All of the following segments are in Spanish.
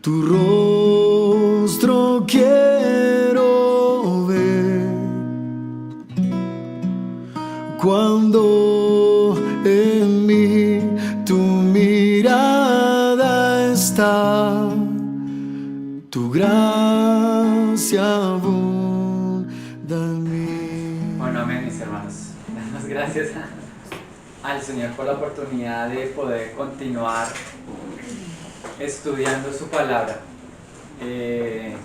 Tu rostro quiero ver cuando en mí tu mirada está, tu gracia abunda en mí. Bueno, amén, mis hermanos. Damos gracias al Señor por la oportunidad de poder continuar estudiando su palabra. En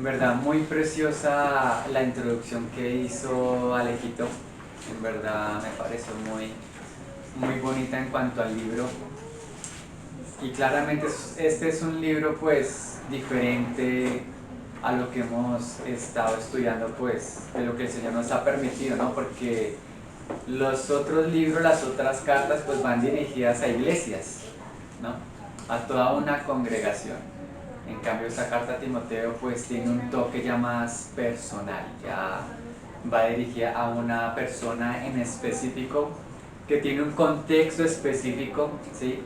verdad, muy preciosa la introducción que hizo Alejito. En verdad, me pareció muy bonita en cuanto al libro. Y claramente este es un libro pues diferente a lo que hemos estado estudiando, pues de lo que el Señor nos ha permitido, ¿no? Porque los otros libros, las otras cartas pues van dirigidas a iglesias, ¿no? A toda una congregación. En cambio esta carta a Timoteo pues tiene un toque ya más personal, ya va dirigida a una persona en específico que tiene un contexto específico, ¿sí?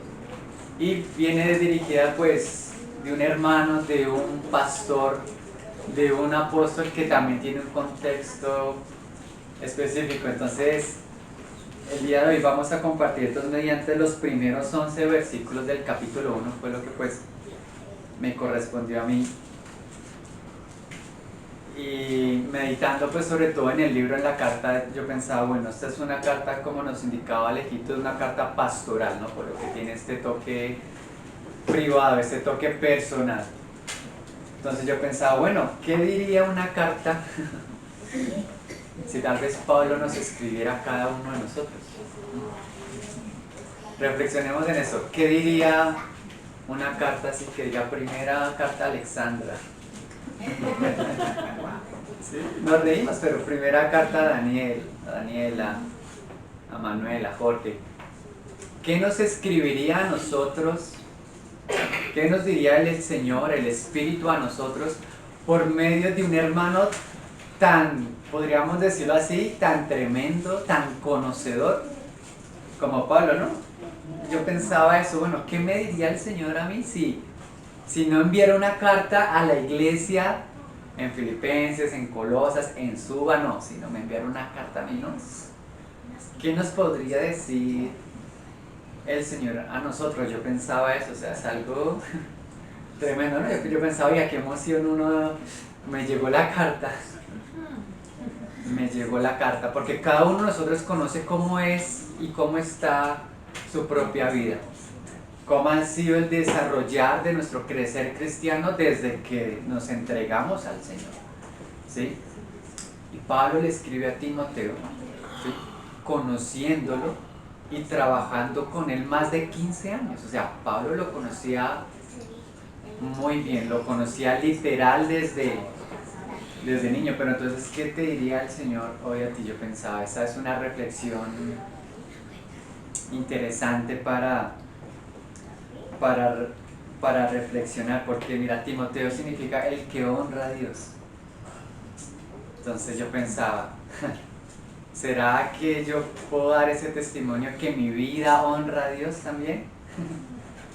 Y viene dirigida pues de un hermano, de un pastor, de un apóstol que también tiene un contexto específico. Entonces el día de hoy vamos a compartir entonces mediante los primeros 11 versículos del capítulo 1, fue lo que pues me correspondió a mí. Y meditando pues sobre todo en el libro, en la carta, yo pensaba, bueno, esta es una carta, como nos indicaba Alejito, es una carta pastoral, ¿no? Por lo que tiene este toque privado, este toque personal. Entonces yo pensaba, bueno, ¿qué diría una carta si tal vez Pablo nos escribiera a cada uno de nosotros? Reflexionemos en eso. ¿Qué diría una carta así que diga primera carta a Alexandra? ¿Sí? Nos reímos, pero primera carta a Daniel, a Daniela, a Manuel, a Jorge. ¿Qué nos escribiría a nosotros? ¿Qué nos diría el Señor, el Espíritu a nosotros por medio de un hermano tan, podríamos decirlo así, tan tremendo, tan conocedor como Pablo, ¿no? Yo pensaba eso, bueno, ¿qué me diría el Señor a mí si no enviara una carta a la iglesia en Filipenses, en Colosas, en Suba, no, si no me enviara una carta a mí, ¿no? ¿Qué nos podría decir el Señor a nosotros? Yo pensaba eso, o sea, es algo tremendo, ¿no? Yo pensaba, oye, qué emoción uno, me llegó la carta, porque cada uno de nosotros conoce cómo es y cómo está su propia vida, cómo ha sido el desarrollar de nuestro crecer cristiano desde que nos entregamos al Señor, ¿sí? Y Pablo le escribe a Timoteo, ¿sí? Conociéndolo y trabajando con él más de 15 años. O sea, Pablo lo conocía muy bien, lo conocía literal desde niño. Pero entonces, ¿qué te diría el Señor hoy a ti? Yo pensaba, esa es una reflexión interesante para reflexionar, porque mira, Timoteo significa el que honra a Dios. Entonces yo pensaba, ¿será que yo puedo dar ese testimonio que mi vida honra a Dios también?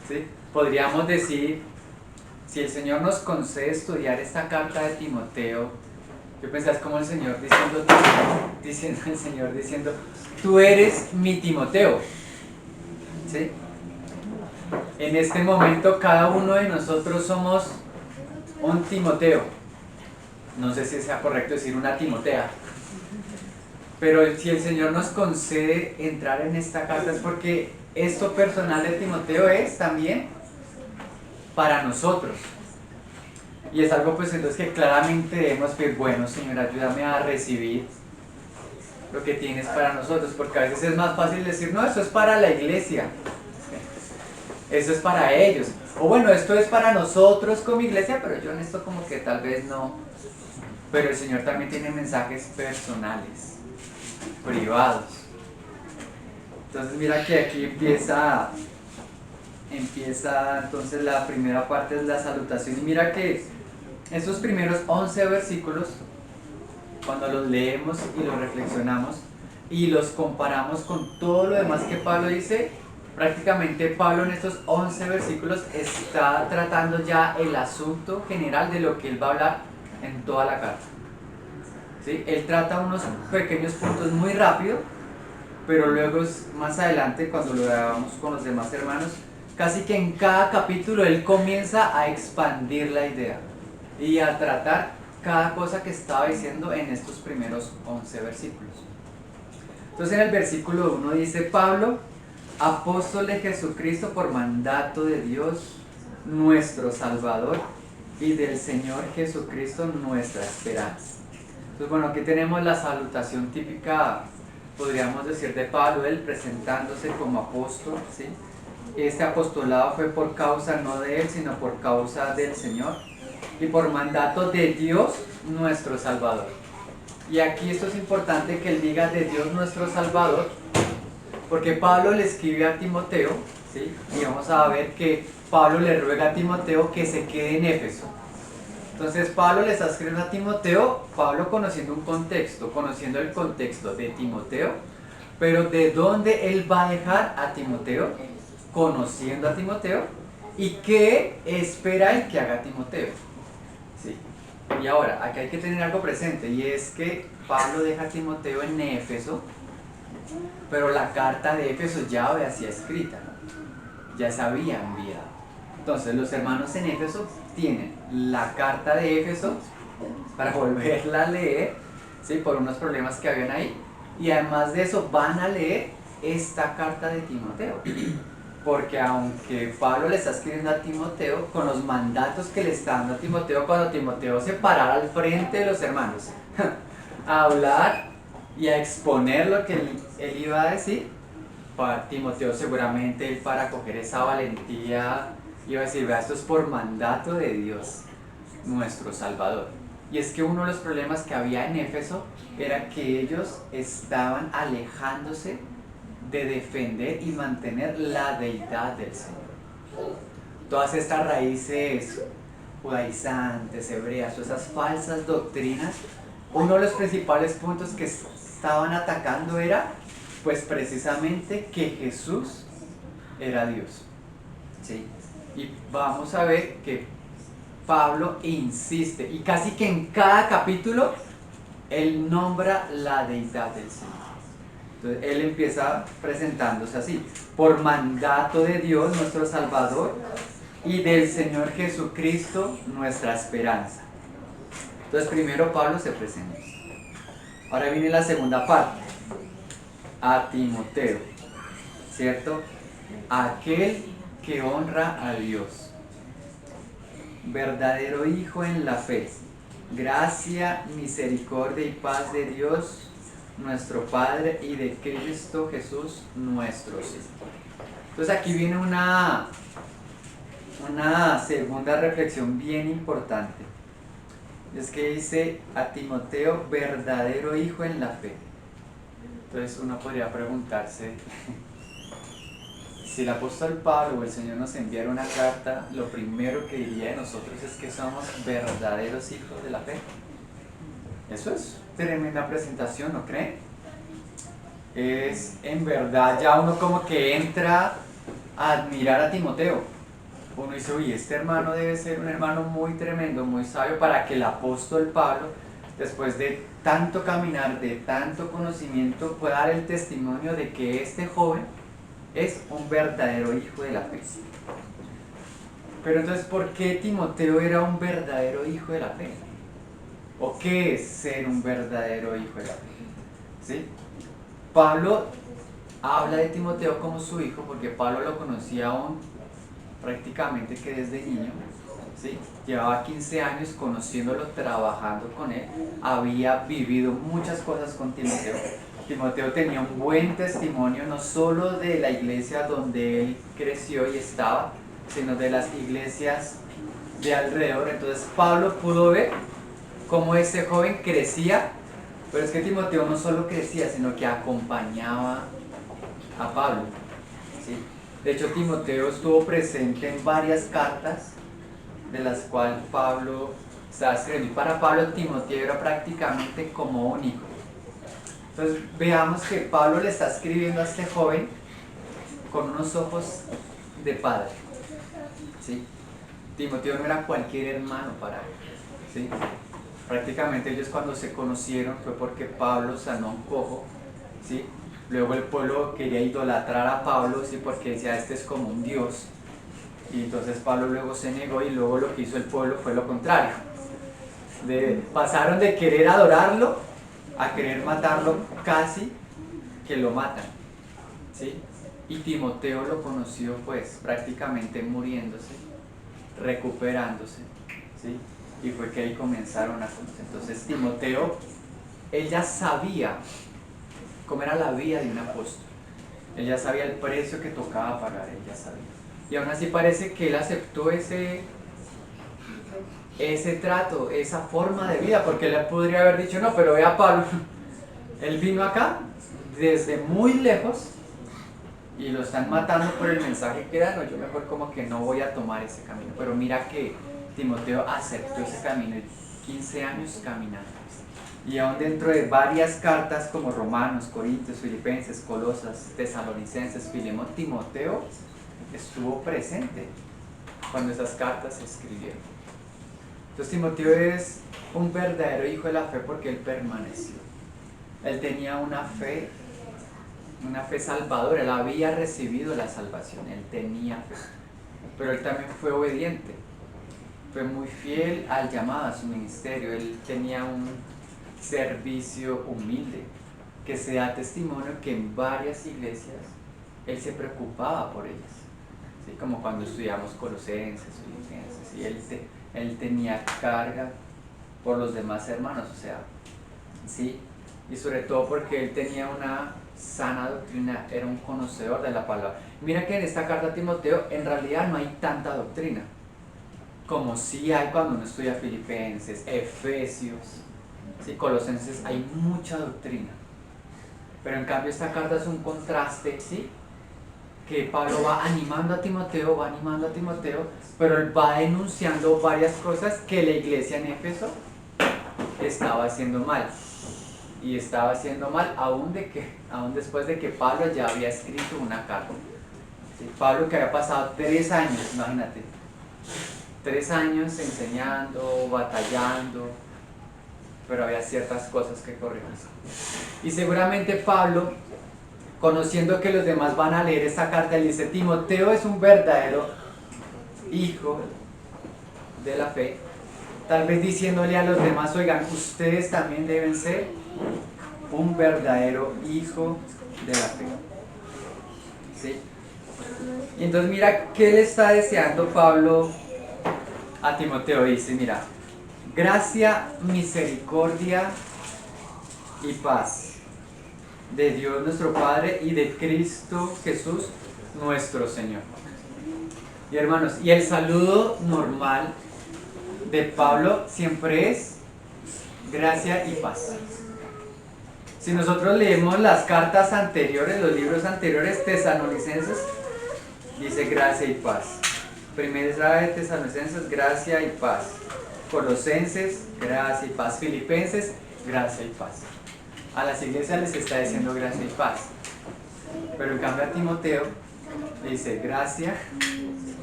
¿Sí? Podríamos decir, si el Señor nos concede estudiar esta carta de Timoteo, yo pensaba, es como el Señor diciendo, tú eres mi Timoteo, ¿sí? En este momento cada uno de nosotros somos un Timoteo. No sé si sea correcto decir una Timotea, pero si el Señor nos concede entrar en esta carta es porque esto personal de Timoteo es también para nosotros. Y es algo pues entonces que claramente debemos pedir, bueno Señor, ayúdame a recibir lo que tienes para nosotros, porque a veces es más fácil decir, no, eso es para la iglesia, eso es para ellos, o bueno, esto es para nosotros como iglesia, pero yo en esto como que tal vez no. Pero el Señor también tiene mensajes personales, privados. Entonces mira que aquí empieza entonces la primera parte, es la salutación. Y mira que estos primeros 11 versículos, cuando los leemos y los reflexionamos y los comparamos con todo lo demás que Pablo dice, Prácticamente Pablo en estos 11 versículos está tratando ya el asunto general de lo que él va a hablar en toda la carta. ¿Sí? Él trata unos pequeños puntos muy rápido, pero luego más adelante cuando lo veamos con los demás hermanos, casi que en cada capítulo él comienza a expandir la idea y a tratar cada cosa que estaba diciendo en estos primeros 11 versículos. Entonces en el versículo 1 dice: Pablo, apóstol de Jesucristo por mandato de Dios nuestro Salvador y del Señor Jesucristo nuestra esperanza. Entonces bueno, aquí tenemos la salutación típica, podríamos decir, de Pablo, él presentándose como apóstol, ¿sí? Este apostolado fue por causa no de él, sino por causa del Señor y por mandato de Dios nuestro Salvador. Y aquí esto es importante que él diga de Dios nuestro Salvador, porque Pablo le escribe a Timoteo, ¿sí? Y vamos a ver que Pablo le ruega a Timoteo que se quede en Éfeso. Entonces Pablo le está escribiendo a Timoteo, Pablo conociendo un contexto, conociendo el contexto de Timoteo, pero de dónde él va a dejar a Timoteo, conociendo a Timoteo, y qué espera él que haga Timoteo. ¿Sí? Y ahora, aquí hay que tener algo presente, y es que Pablo deja a Timoteo en Éfeso, pero la carta de Éfeso ya había sido escrita, ya se había enviado. Entonces los hermanos en Éfeso tienen la carta de Éfeso para volverla a leer, ¿sí? Por unos problemas que habían ahí, y además de eso van a leer esta carta de Timoteo, porque aunque Pablo le está escribiendo a Timoteo con los mandatos que le está dando a Timoteo, cuando Timoteo se parara al frente de los hermanos a hablar y a exponer lo que él iba a decir, para Timoteo seguramente él, para coger esa valentía, iba a decir: vea, esto es por mandato de Dios nuestro Salvador. Y es que uno de los problemas que había en Éfeso era que ellos estaban alejándose de defender y mantener la deidad del Señor. Todas estas raíces judaizantes, hebreas, todas esas falsas doctrinas, uno de los principales puntos que estaban atacando era pues precisamente que Jesús era Dios. ¿Sí? Y vamos a ver que Pablo insiste, y casi que en cada capítulo él nombra la deidad del Señor. Entonces él empieza presentándose así: por mandato de Dios nuestro Salvador y del Señor Jesucristo nuestra esperanza. Entonces primero Pablo se presenta. Ahora viene la segunda parte: a Timoteo, ¿cierto? Aquel que honra a Dios, verdadero hijo en la fe, gracia, misericordia y paz de Dios nuestro Padre y de Cristo Jesús nuestro Señor. Entonces aquí viene una segunda reflexión bien importante. Es que dice a Timoteo, verdadero hijo en la fe. Entonces uno podría preguntarse, si el apóstol Pablo o el Señor nos enviara una carta, lo primero que diría de nosotros es que somos verdaderos hijos de la fe. Eso es tremenda presentación, ¿no creen? Es en verdad, ya uno como que entra a admirar a Timoteo. Uno dice: uy, este hermano debe ser un hermano muy tremendo, muy sabio, para que el apóstol Pablo, después de tanto caminar, de tanto conocimiento, pueda dar el testimonio de que este joven es un verdadero hijo de la fe. Pero entonces, ¿por qué Timoteo era un verdadero hijo de la fe? ¿O qué es ser un verdadero hijo de la fe? ¿Sí? Pablo habla de Timoteo como su hijo porque Pablo lo conocía aún prácticamente que desde niño, ¿sí? Llevaba 15 años conociéndolo, trabajando con él, había vivido muchas cosas con Timoteo. Timoteo tenía un buen testimonio no solo de la iglesia donde él creció y estaba, sino de las iglesias de alrededor. Entonces Pablo pudo ver cómo ese joven crecía, pero es que Timoteo no solo crecía, sino que acompañaba a Pablo, ¿sí? De hecho, Timoteo estuvo presente en varias cartas de las cuales Pablo estaba escribiendo. Y para Pablo, Timoteo era prácticamente como un hijo. Entonces veamos que Pablo le está escribiendo a este joven con unos ojos de padre, ¿sí? Timoteo no era cualquier hermano para él, ¿sí? Prácticamente ellos cuando se conocieron fue porque Pablo sanó a un cojo, ¿sí? Luego el pueblo quería idolatrar a Pablo, ¿sí? Porque decía, este es como un dios. Y entonces Pablo luego se negó y luego lo que hizo el pueblo fue lo contrario. Pasaron de querer adorarlo a querer matarlo, casi que lo matan, ¿sí? Y Timoteo lo conoció pues prácticamente muriéndose, recuperándose, ¿sí? Y fue que ahí comenzaron a conocer. Entonces Timoteo, él ya sabía cómo era la vida de un apóstol, él ya sabía el precio que tocaba pagar, él ya sabía. Y aún así parece que él aceptó ese trato, esa forma de vida, porque él podría haber dicho, no, pero vea Pablo, él vino acá desde muy lejos y lo están matando por el mensaje que da, no, yo mejor como que no voy a tomar ese camino. Pero mira que Timoteo aceptó ese camino, 15 años caminando. Y aún dentro de varias cartas como Romanos, Corintios, Filipenses, Colosas, Tesalonicenses, Filemón, Timoteo estuvo presente cuando esas cartas se escribieron. Entonces Timoteo es un verdadero hijo de la fe porque él permaneció. Él tenía una fe salvadora, él había recibido la salvación, él tenía fe. Pero él también fue obediente, fue muy fiel al llamado, a su ministerio. Él tenía un servicio humilde que se da testimonio que en varias iglesias él se preocupaba por ellas, ¿sí? Como cuando estudiamos Colosenses, Filipenses, y él tenía carga por los demás hermanos, o sea, ¿sí? Y sobre todo porque él tenía una sana doctrina, era un conocedor de la palabra. Mira que en esta carta a Timoteo en realidad no hay tanta doctrina como sí hay cuando uno estudia Filipenses, Efesios, ¿sí? Colosenses, hay mucha doctrina. Pero en cambio esta carta es un contraste, ¿sí? Que Pablo va animando a Timoteo, pero él va denunciando varias cosas que la iglesia en Éfeso estaba haciendo mal. Y estaba haciendo mal aún después de que Pablo ya había escrito una carta. ¿Sí? Pablo que había pasado 3 años, imagínate, 3 años enseñando, batallando, pero había ciertas cosas que corregir. Y seguramente Pablo, conociendo que los demás van a leer esta carta, le dice, Timoteo es un verdadero hijo de la fe, tal vez diciéndole a los demás, oigan, ustedes también deben ser un verdadero hijo de la fe, ¿sí? Y entonces mira qué le está deseando Pablo a Timoteo. Dice, mira, gracia, misericordia y paz de Dios nuestro Padre y de Cristo Jesús nuestro Señor. Y hermanos, y el saludo normal de Pablo siempre es gracia y paz. Si nosotros leemos las cartas anteriores, los libros anteriores, Tesalonicenses, dice gracia y paz. Primera de Tesalonicenses, gracia y paz. Colosenses, gracia y paz. Filipenses, gracia y paz. A las iglesias les está diciendo gracia y paz. Pero en cambio a Timoteo dice gracia,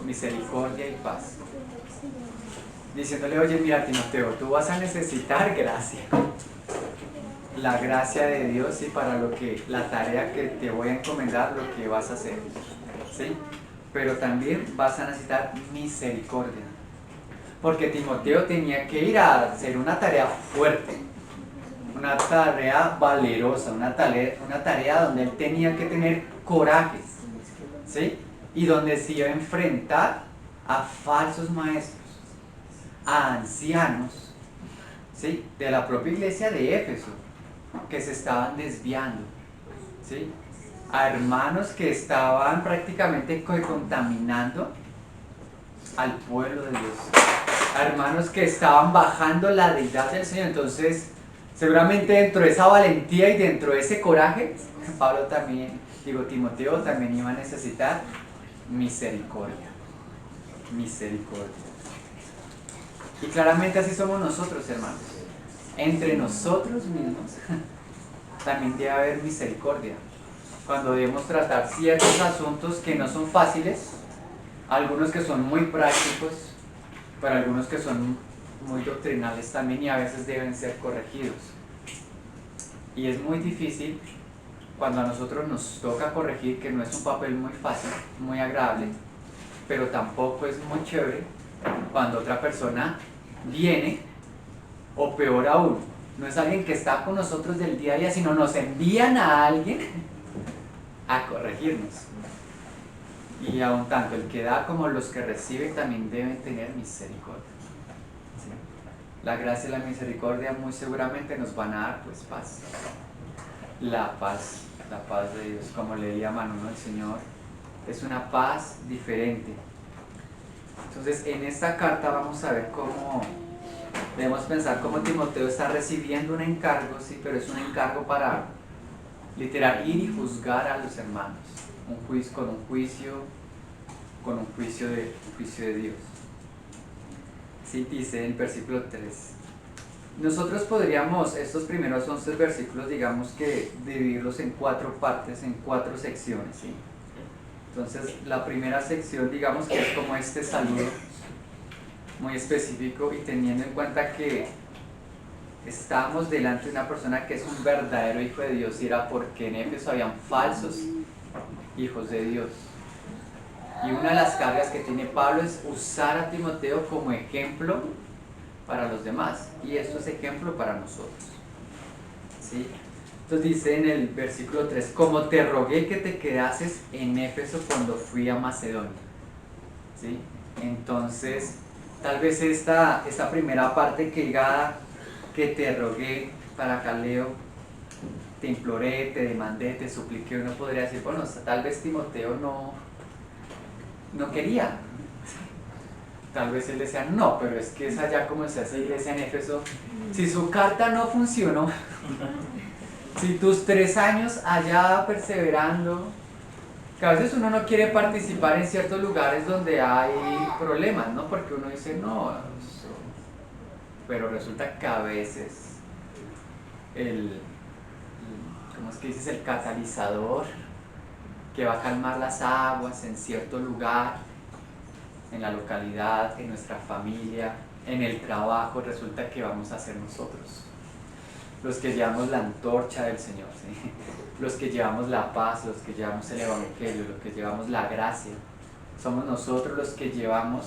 misericordia y paz. Diciéndole, oye, mira Timoteo, tú vas a necesitar gracia. La gracia de Dios, ¿sí? Para la tarea que te voy a encomendar, lo que vas a hacer, ¿sí? Pero también vas a necesitar misericordia, porque Timoteo tenía que ir a hacer una tarea fuerte, una tarea valerosa, una tarea donde él tenía que tener coraje, ¿sí? Y donde se iba a enfrentar a falsos maestros, a ancianos, ¿sí? De la propia iglesia de Éfeso, que se estaban desviando, ¿sí? A hermanos que estaban prácticamente contaminando al pueblo de Dios, a hermanos que estaban bajando la deidad del Señor. Entonces, seguramente dentro de esa valentía y dentro de ese coraje, Timoteo también iba a necesitar misericordia. Y claramente así somos nosotros, hermanos. Entre nosotros mismos también debe haber misericordia. cuando debemos tratar ciertos asuntos que no son fáciles, algunos que son muy prácticos, pero algunos que son muy doctrinales también y a veces deben ser corregidos. Y es muy difícil cuando a nosotros nos toca corregir, que no es un papel muy fácil, muy agradable, pero tampoco es muy chévere cuando otra persona viene, o peor aún, no es alguien que está con nosotros del día a día, sino nos envían a alguien a corregirnos. Y aun tanto el que da como los que reciben también deben tener misericordia. ¿Sí? La gracia y la misericordia muy seguramente nos van a dar pues paz. La paz de Dios, como le llaman uno al Señor, es una paz diferente. Entonces en esta carta vamos a ver cómo debemos pensar cómo Timoteo está recibiendo un encargo, sí, pero es un encargo para literal ir y juzgar a los hermanos, con un juicio de Dios. Sí, dice en el versículo 3. Nosotros podríamos estos primeros 11 versículos, digamos que dividirlos en 4 partes, en 4 secciones, ¿sí? Entonces la primera sección, digamos que es como este saludo muy específico, y teniendo en cuenta que estamos delante de una persona que es un verdadero hijo de Dios, y era porque en Éfeso habían falsos hijos de Dios. Y una de las cargas que tiene Pablo es usar a Timoteo como ejemplo para los demás, y esto es ejemplo para nosotros, ¿sí? Entonces dice en el versículo 3, como te rogué que te quedases en Éfeso cuando fui a Macedonia, ¿sí? Entonces tal vez esta primera parte que diga que te rogué, para acá leo, te imploré, te demandé, te supliqué, uno podría decir, bueno, tal vez Timoteo no quería. Tal vez él decía, no, pero es que es allá como se hace iglesia en Éfeso. Si su carta no funcionó, si tus 3 años allá perseverando, que a veces uno no quiere participar en ciertos lugares donde hay problemas, ¿no? Porque uno dice, no, pero resulta que a veces ¿cómo es que dices? El catalizador que va a calmar las aguas en cierto lugar, en la localidad, en nuestra familia, en el trabajo, resulta que vamos a ser nosotros, los que llevamos la antorcha del Señor, ¿sí? Los que llevamos la paz, los que llevamos el evangelio, los que llevamos la gracia. Somos nosotros los que llevamos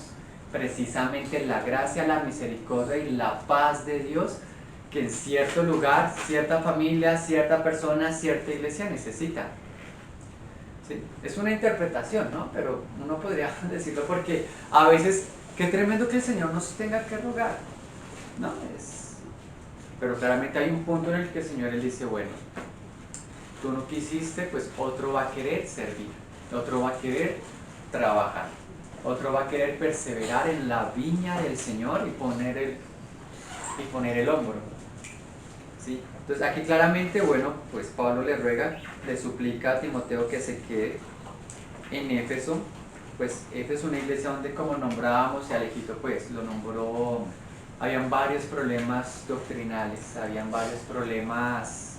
precisamente la gracia, la misericordia y la paz de Dios, que en cierto lugar, cierta familia, cierta persona, cierta iglesia necesita. ¿Sí? Es una interpretación, ¿no? Pero uno podría decirlo porque a veces, qué tremendo que el Señor nos tenga que rogar, ¿no? Pero claramente hay un punto en el que el Señor le dice, bueno, tú no quisiste, pues otro va a querer servir, otro va a querer trabajar, otro va a querer perseverar en la viña del Señor y poner el hombro, ¿sí? Entonces aquí claramente, bueno, pues Pablo le ruega, le suplica a Timoteo que se quede en Éfeso. Pues Éfeso es una iglesia donde, como nombrábamos, y Alejito pues lo nombró, habían varios problemas doctrinales, habían varios problemas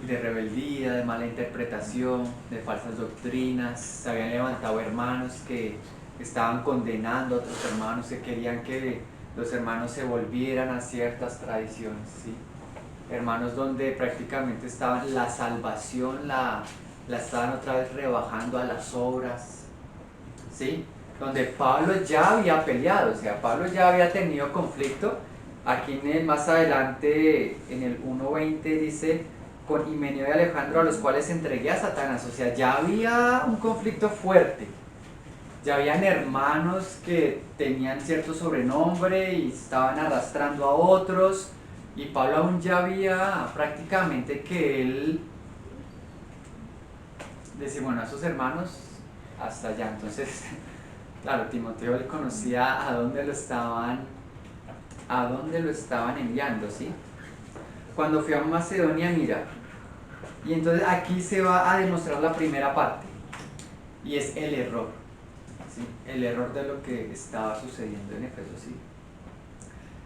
de rebeldía, de mala interpretación, de falsas doctrinas. Se habían levantado hermanos que estaban condenando a otros hermanos, que querían que los hermanos se volvieran a ciertas tradiciones, ¿sí? Hermanos donde prácticamente estaban la salvación, la estaban otra vez rebajando a las obras, ¿sí? Donde Pablo ya había peleado, o sea, Pablo ya había tenido conflicto. Aquí más adelante, en el 1.20 dice, con Himeneo y Alejandro, a los cuales entregué a Satanás. O sea, ya había un conflicto fuerte. Ya habían hermanos que tenían cierto sobrenombre y estaban arrastrando a otros. Y Pablo aún ya había prácticamente que él decía, bueno, a esos hermanos hasta allá. Entonces, claro, Timoteo él conocía a dónde lo estaban enviando, ¿sí? Cuando fui a Macedonia, mira, y entonces aquí se va a demostrar la primera parte, y es el error, ¿sí? El error de lo que estaba sucediendo en Éfeso, ¿sí?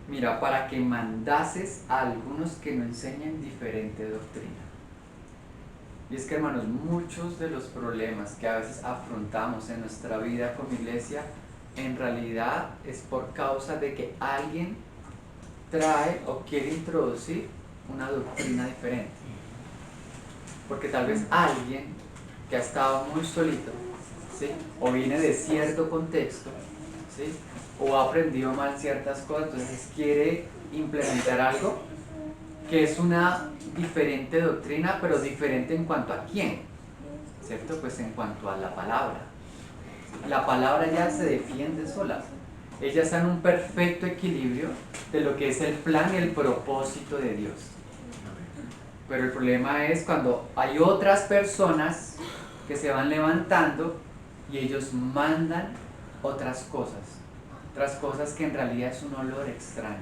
Mira, para que mandases a algunos que no enseñen diferente doctrina. Y es que, hermanos, muchos de los problemas que a veces afrontamos en nuestra vida como iglesia, en realidad es por causa de que alguien trae o quiere introducir una doctrina diferente. Porque tal vez alguien que ha estado muy solito, ¿sí? O viene de cierto contexto, ¿sí? O ha aprendido mal ciertas cosas, entonces quiere implementar algo que es una diferente doctrina, pero diferente en cuanto a quién, ¿cierto? Pues en cuanto a la palabra. La palabra ya se defiende sola. Ella está en un perfecto equilibrio de lo que es el plan y el propósito de Dios. Pero el problema es cuando hay otras personas que se van levantando y ellos mandan otras cosas que en realidad es un olor extraño.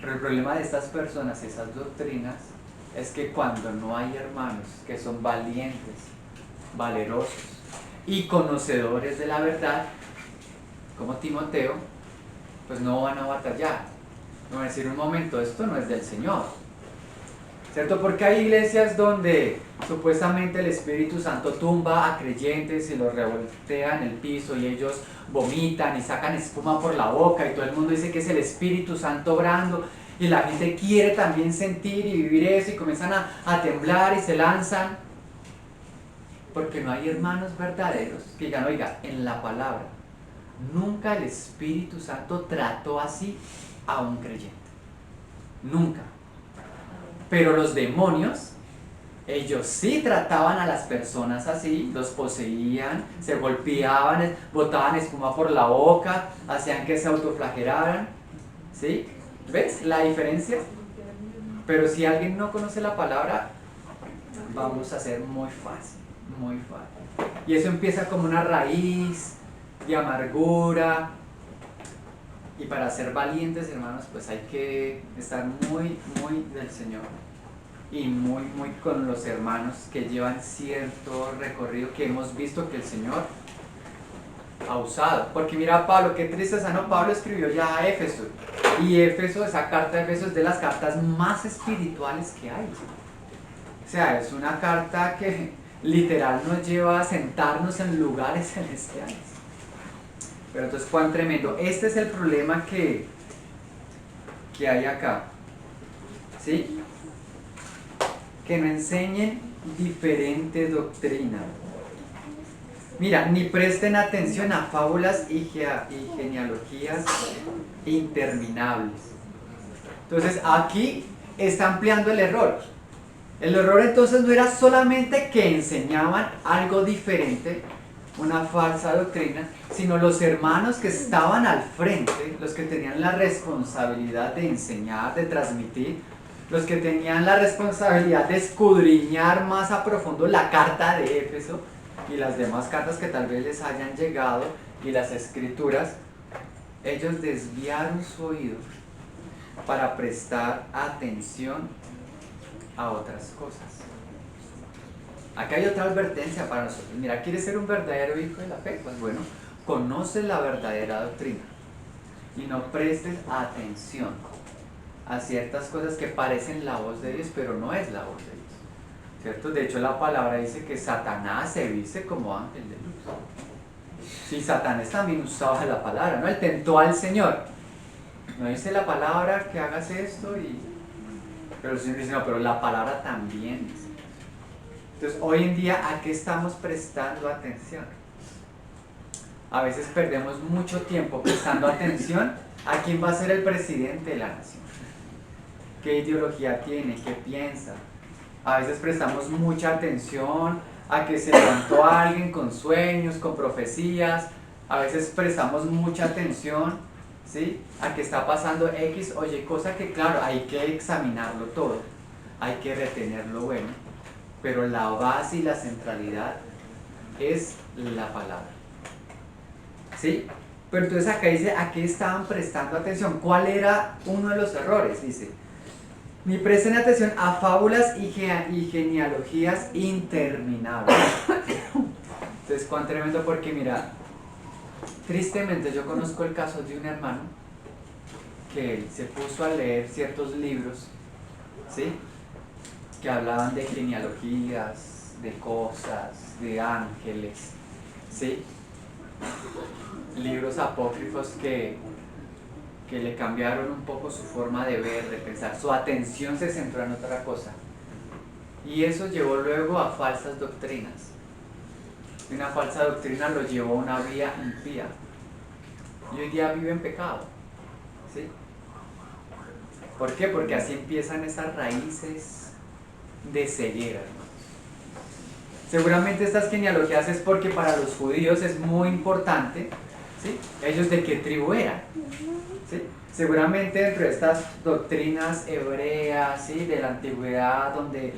Pero el problema de estas personas, esas doctrinas, es que cuando no hay hermanos que son valientes, valerosos y conocedores de la verdad, como Timoteo, pues no van a batallar. No van a decir un momento, esto no es del Señor, ¿cierto? Porque hay iglesias donde supuestamente el Espíritu Santo tumba a creyentes y los revoltea en el piso y ellos vomitan y sacan espuma por la boca y todo el mundo dice que es el Espíritu Santo obrando y la gente quiere también sentir y vivir eso y comienzan a temblar y se lanzan porque no hay hermanos verdaderos que digan, oiga, en la palabra nunca el Espíritu Santo trató así a un creyente, nunca. Pero los demonios, ellos sí trataban a las personas así, los poseían, se golpeaban, botaban espuma por la boca, hacían que se autoflagelaran, ¿sí? ¿Ves la diferencia? Pero si alguien no conoce la palabra, vamos a ser muy fácil, muy fácil. Y eso empieza como una raíz de amargura. Y para ser valientes, hermanos, pues hay que estar muy, muy del Señor. Y muy, muy con los hermanos que llevan cierto recorrido que hemos visto que el Señor ha usado. Porque mira Pablo, qué tristeza, ¿no? Pablo escribió ya a Éfeso. Y Éfeso, esa carta de Éfeso es de las cartas más espirituales que hay. O sea, es una carta que literal nos lleva a sentarnos en lugares celestiales. Pero entonces, cuán tremendo. Este es el problema que hay acá. ¿Sí? Que no enseñen diferente doctrina. Mira, ni presten atención a fábulas y genealogías interminables. Entonces, aquí está ampliando el error. El error entonces no era solamente que enseñaban algo diferente, una falsa doctrina, sino los hermanos que estaban al frente, los que tenían la responsabilidad de enseñar, de transmitir, los que tenían la responsabilidad de escudriñar más a profundo la carta de Éfeso y las demás cartas que tal vez les hayan llegado y las escrituras, ellos desviaron su oído para prestar atención a otras cosas. Acá hay otra advertencia para nosotros. Mira, ¿quieres ser un verdadero hijo de la fe? Pues bueno, conoce la verdadera doctrina y no prestes atención a ciertas cosas que parecen la voz de Dios, pero no es la voz de Dios, ¿cierto? De hecho, la palabra dice que Satanás se viste como ángel de luz. Sí, Satanás también usaba la palabra, ¿no? Él tentó al Señor. No dice la palabra que hagas esto pero el Señor dice, no, pero la palabra también dice. Entonces, hoy en día, ¿a qué estamos prestando atención? A veces perdemos mucho tiempo prestando atención a quién va a ser el presidente de la nación, qué ideología tiene, qué piensa. A veces prestamos mucha atención a que se levantó alguien con sueños, con profecías. A veces prestamos mucha atención, ¿sí?, a que está pasando X o Y cosa que, claro, hay que examinarlo todo, hay que retener lo bueno, pero la base y la centralidad es la palabra, ¿sí? Pero entonces acá dice, ¿a qué estaban prestando atención? ¿Cuál era uno de los errores? Dice, ni presten atención a fábulas y genealogías interminables. Entonces, cuán tremendo, porque mira, tristemente yo conozco el caso de un hermano que él se puso a leer ciertos libros, ¿sí?, que hablaban de genealogías, de cosas, de ángeles, ¿sí? Libros apócrifos que le cambiaron un poco su forma de ver, de pensar, su atención se centró en otra cosa. Y eso llevó luego a falsas doctrinas. Y una falsa doctrina lo llevó a una vía impía. Y hoy día vive en pecado, ¿sí? ¿Por qué? Porque así empiezan esas raíces de ceguera, hermanos. Seguramente estas genealogías es porque para los judíos es muy importante, ¿sí? Ellos de qué tribu eran, ¿sí? Seguramente dentro de estas doctrinas hebreas, ¿sí? De la antigüedad, donde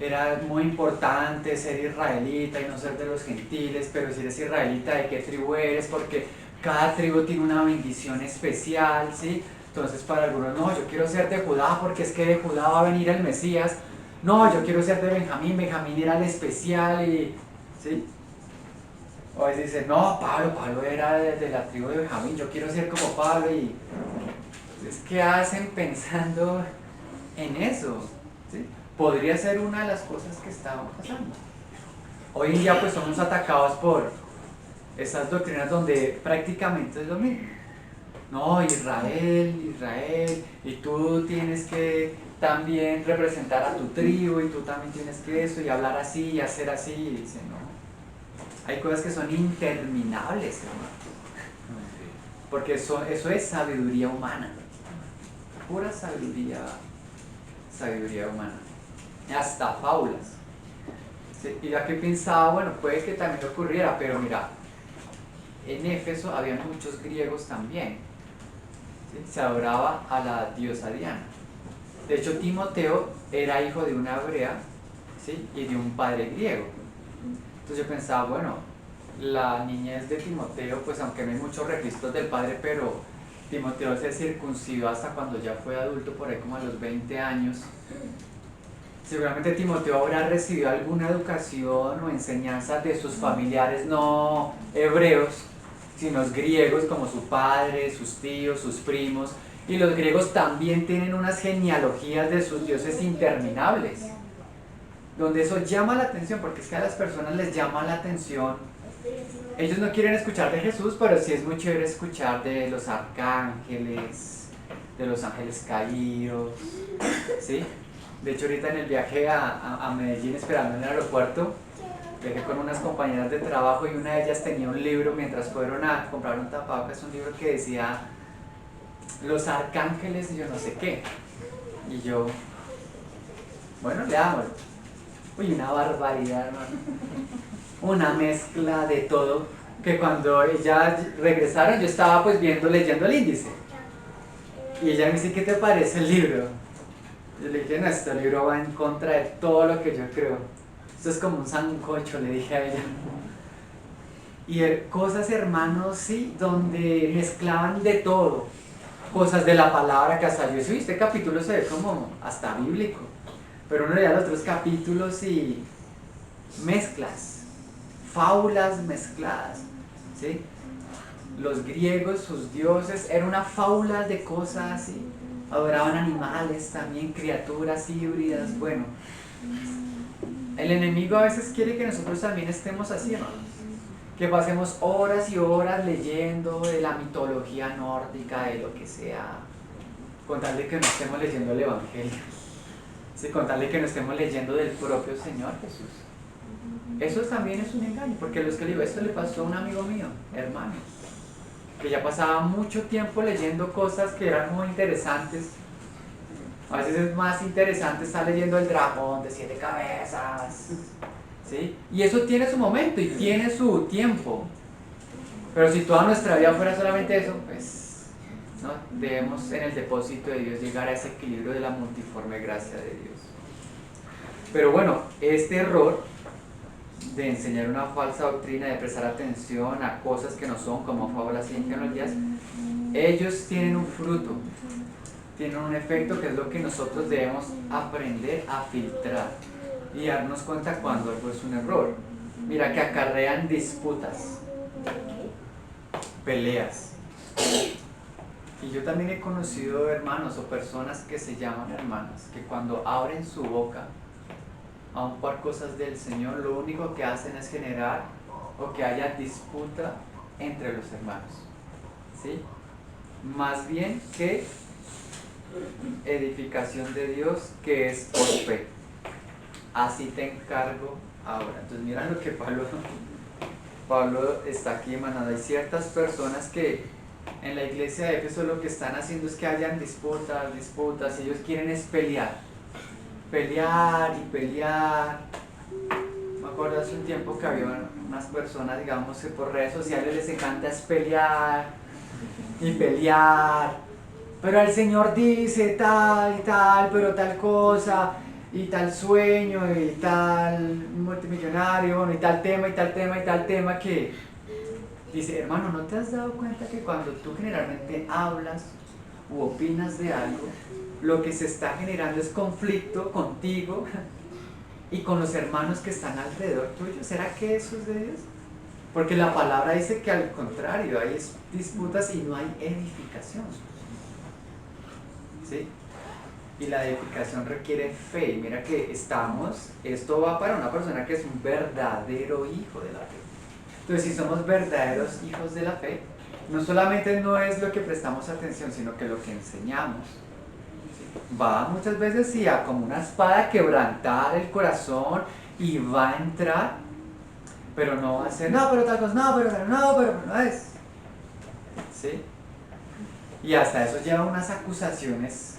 era muy importante ser israelita y no ser de los gentiles, pero si eres israelita, ¿de qué tribu eres? Porque cada tribu tiene una bendición especial, ¿sí? Entonces para algunos, no, yo quiero ser de Judá porque es que de Judá va a venir el Mesías. No, yo quiero ser de Benjamín, Benjamín era el especial y... ¿sí? O a veces dicen, no, Pablo era de la tribu de Benjamín, yo quiero ser como Pablo y... Entonces, ¿qué hacen pensando en eso? ¿Sí? Podría ser una de las cosas que estaban pasando. Hoy en día pues somos atacados por esas doctrinas donde prácticamente es lo mismo. No, Israel, y tú tienes que también representar a tu tribu y tú también tienes que eso y hablar así y hacer así. Y dice, no, hay cosas que son interminables, hermano. Porque eso es sabiduría humana, pura sabiduría humana, hasta fábulas. ¿Sí? Y ya que pensaba, bueno, puede que también ocurriera, pero mira, en Éfeso había muchos griegos también. ¿Sí? Se adoraba a la diosa Diana. De hecho, Timoteo era hijo de una hebrea, ¿sí? Y de un padre griego. Entonces yo pensaba, bueno, la niñez de Timoteo, pues aunque no hay muchos registros del padre, pero Timoteo se circuncidó hasta cuando ya fue adulto, por ahí como a los 20 años. Seguramente Timoteo habrá recibido alguna educación o enseñanza de sus familiares no hebreos, sino griegos como su padre, sus tíos, sus primos. Y los griegos también tienen unas genealogías de sus dioses interminables, donde eso llama la atención, porque es que a las personas les llama la atención. Ellos no quieren escuchar de Jesús, pero sí es muy chévere escuchar de los arcángeles, de los ángeles caídos, ¿sí? De hecho, ahorita en el viaje a Medellín, esperando en el aeropuerto, viajé con unas compañeras de trabajo y una de ellas tenía un libro mientras fueron a comprar un tapabocas, un libro que decía los arcángeles y yo no sé qué. Y yo, bueno, leámoslo. Uy, una barbaridad, hermano. Una mezcla de todo, que cuando ellas regresaron yo estaba pues leyendo el índice. Y ella me dice, ¿qué te parece el libro? Yo le dije, no, este libro va en contra de todo lo que yo creo. Esto es como un sancocho, le dije a ella. Y cosas, hermanos, sí, donde mezclaban de todo. Cosas de la palabra que hasta yo, sí, este capítulo se ve como hasta bíblico. Pero uno leía los otros capítulos y mezclas, fábulas mezcladas, ¿sí? Los griegos, sus dioses, era una fábula de cosas, ¿sí? Adoraban animales también, criaturas híbridas, bueno. El enemigo a veces quiere que nosotros también estemos así, hermanos. Que pasemos horas y horas leyendo de la mitología nórdica, de lo que sea, con tal de que no estemos leyendo el Evangelio, ¿sí? Con tal de que no estemos leyendo del propio Señor Jesús. Eso también es un engaño, porque los que le digo, esto le pasó a un amigo mío, hermano, que ya pasaba mucho tiempo leyendo cosas que eran muy interesantes. A veces es más interesante estar leyendo el dragón de 7 cabezas, ¿sí? Y eso tiene su momento y tiene su tiempo. Pero si toda nuestra vida fuera solamente eso, pues ¿no? Debemos en el depósito de Dios llegar a ese equilibrio de la multiforme gracia de Dios. Pero bueno, este error de enseñar una falsa doctrina, de prestar atención a cosas que no son, como fábulas y genealogías, ellos tienen un fruto, tienen un efecto que es lo que nosotros debemos aprender a filtrar y darnos cuenta cuando algo es un error. Mira que acarrean disputas, peleas. Y yo también he conocido hermanos o personas que se llaman hermanas, que cuando abren su boca aun por cosas del Señor, lo único que hacen es generar o que haya disputa entre los hermanos, ¿sí? Más bien que edificación de Dios, que es por fe. Así te encargo ahora. Entonces mira lo que Pablo está aquí emanando. Hay ciertas personas que en la iglesia de Éfeso lo que están haciendo es que hayan disputas, ellos quieren es pelear y pelear. Me acuerdo hace un tiempo que había unas personas, digamos, que por redes sociales les encanta es pelear y pelear, pero el Señor dice tal y tal, pero tal cosa, y tal sueño, y tal multimillonario, bueno, y tal tema, y tal tema, y tal tema, que dice, hermano, ¿no te has dado cuenta que cuando tú generalmente hablas u opinas de algo, lo que se está generando es conflicto contigo y con los hermanos que están alrededor tuyo? ¿Será que eso es de Dios? Porque la palabra dice que al contrario, hay disputas y no hay edificación, ¿sí? Y la edificación requiere fe. Y mira que esto va para una persona que es un verdadero hijo de la fe. Entonces, si somos verdaderos hijos de la fe, no solamente no es lo que prestamos atención, sino que lo que enseñamos, ¿sí? Va muchas veces sí a como una espada a quebrantar el corazón y va a entrar, pero no va a ser, no, pero tal cosa, no, pero no es, ¿sí? Y hasta eso lleva unas acusaciones.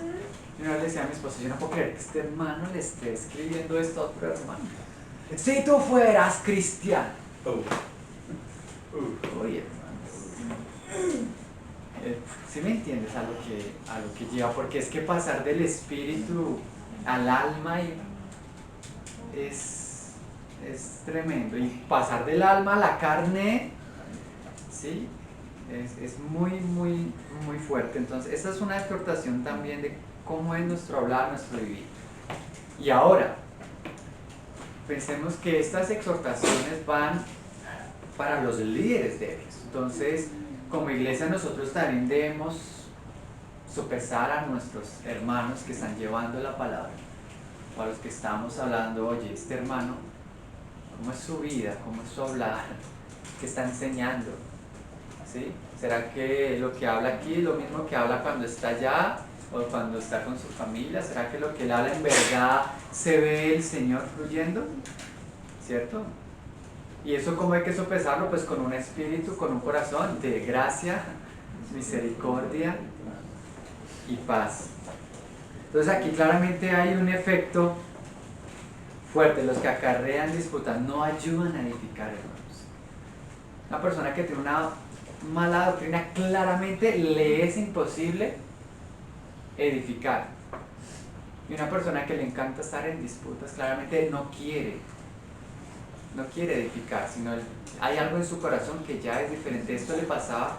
Yo una vez le decía a mi esposo, yo no puedo creer que este hermano le esté escribiendo esto a otro hermano. Si tú fueras cristiano. Oye, hermanos. ¿Sí me entiendes a lo que lleva? Porque es que pasar del espíritu al alma es tremendo. Y pasar del alma a la carne, ¿sí? Es muy, muy, muy fuerte. Entonces, esa es una exhortación también de cómo es nuestro hablar, nuestro vivir. Y ahora, pensemos que estas exhortaciones van para los líderes de Éfeso. Entonces, como iglesia nosotros también debemos sopesar a nuestros hermanos que están llevando la palabra, o a los que estamos hablando, oye, este hermano, ¿cómo es su vida? ¿Cómo es su hablar? ¿Qué está enseñando? ¿Sí? ¿Será que lo que habla aquí es lo mismo que habla cuando está allá o cuando está con su familia? ¿Será que lo que él habla en verdad se ve el Señor fluyendo? ¿Cierto? ¿Y eso cómo hay que sopesarlo? Pues con un espíritu, con un corazón de gracia, misericordia y paz. Entonces aquí claramente hay un efecto fuerte. Los que acarrean disputas no ayudan a edificar, hermanos. Una persona que tiene una mala doctrina claramente le es imposible edificar. Y una persona que le encanta estar en disputas claramente no quiere edificar, sino hay algo en su corazón que ya es diferente. Esto le pasaba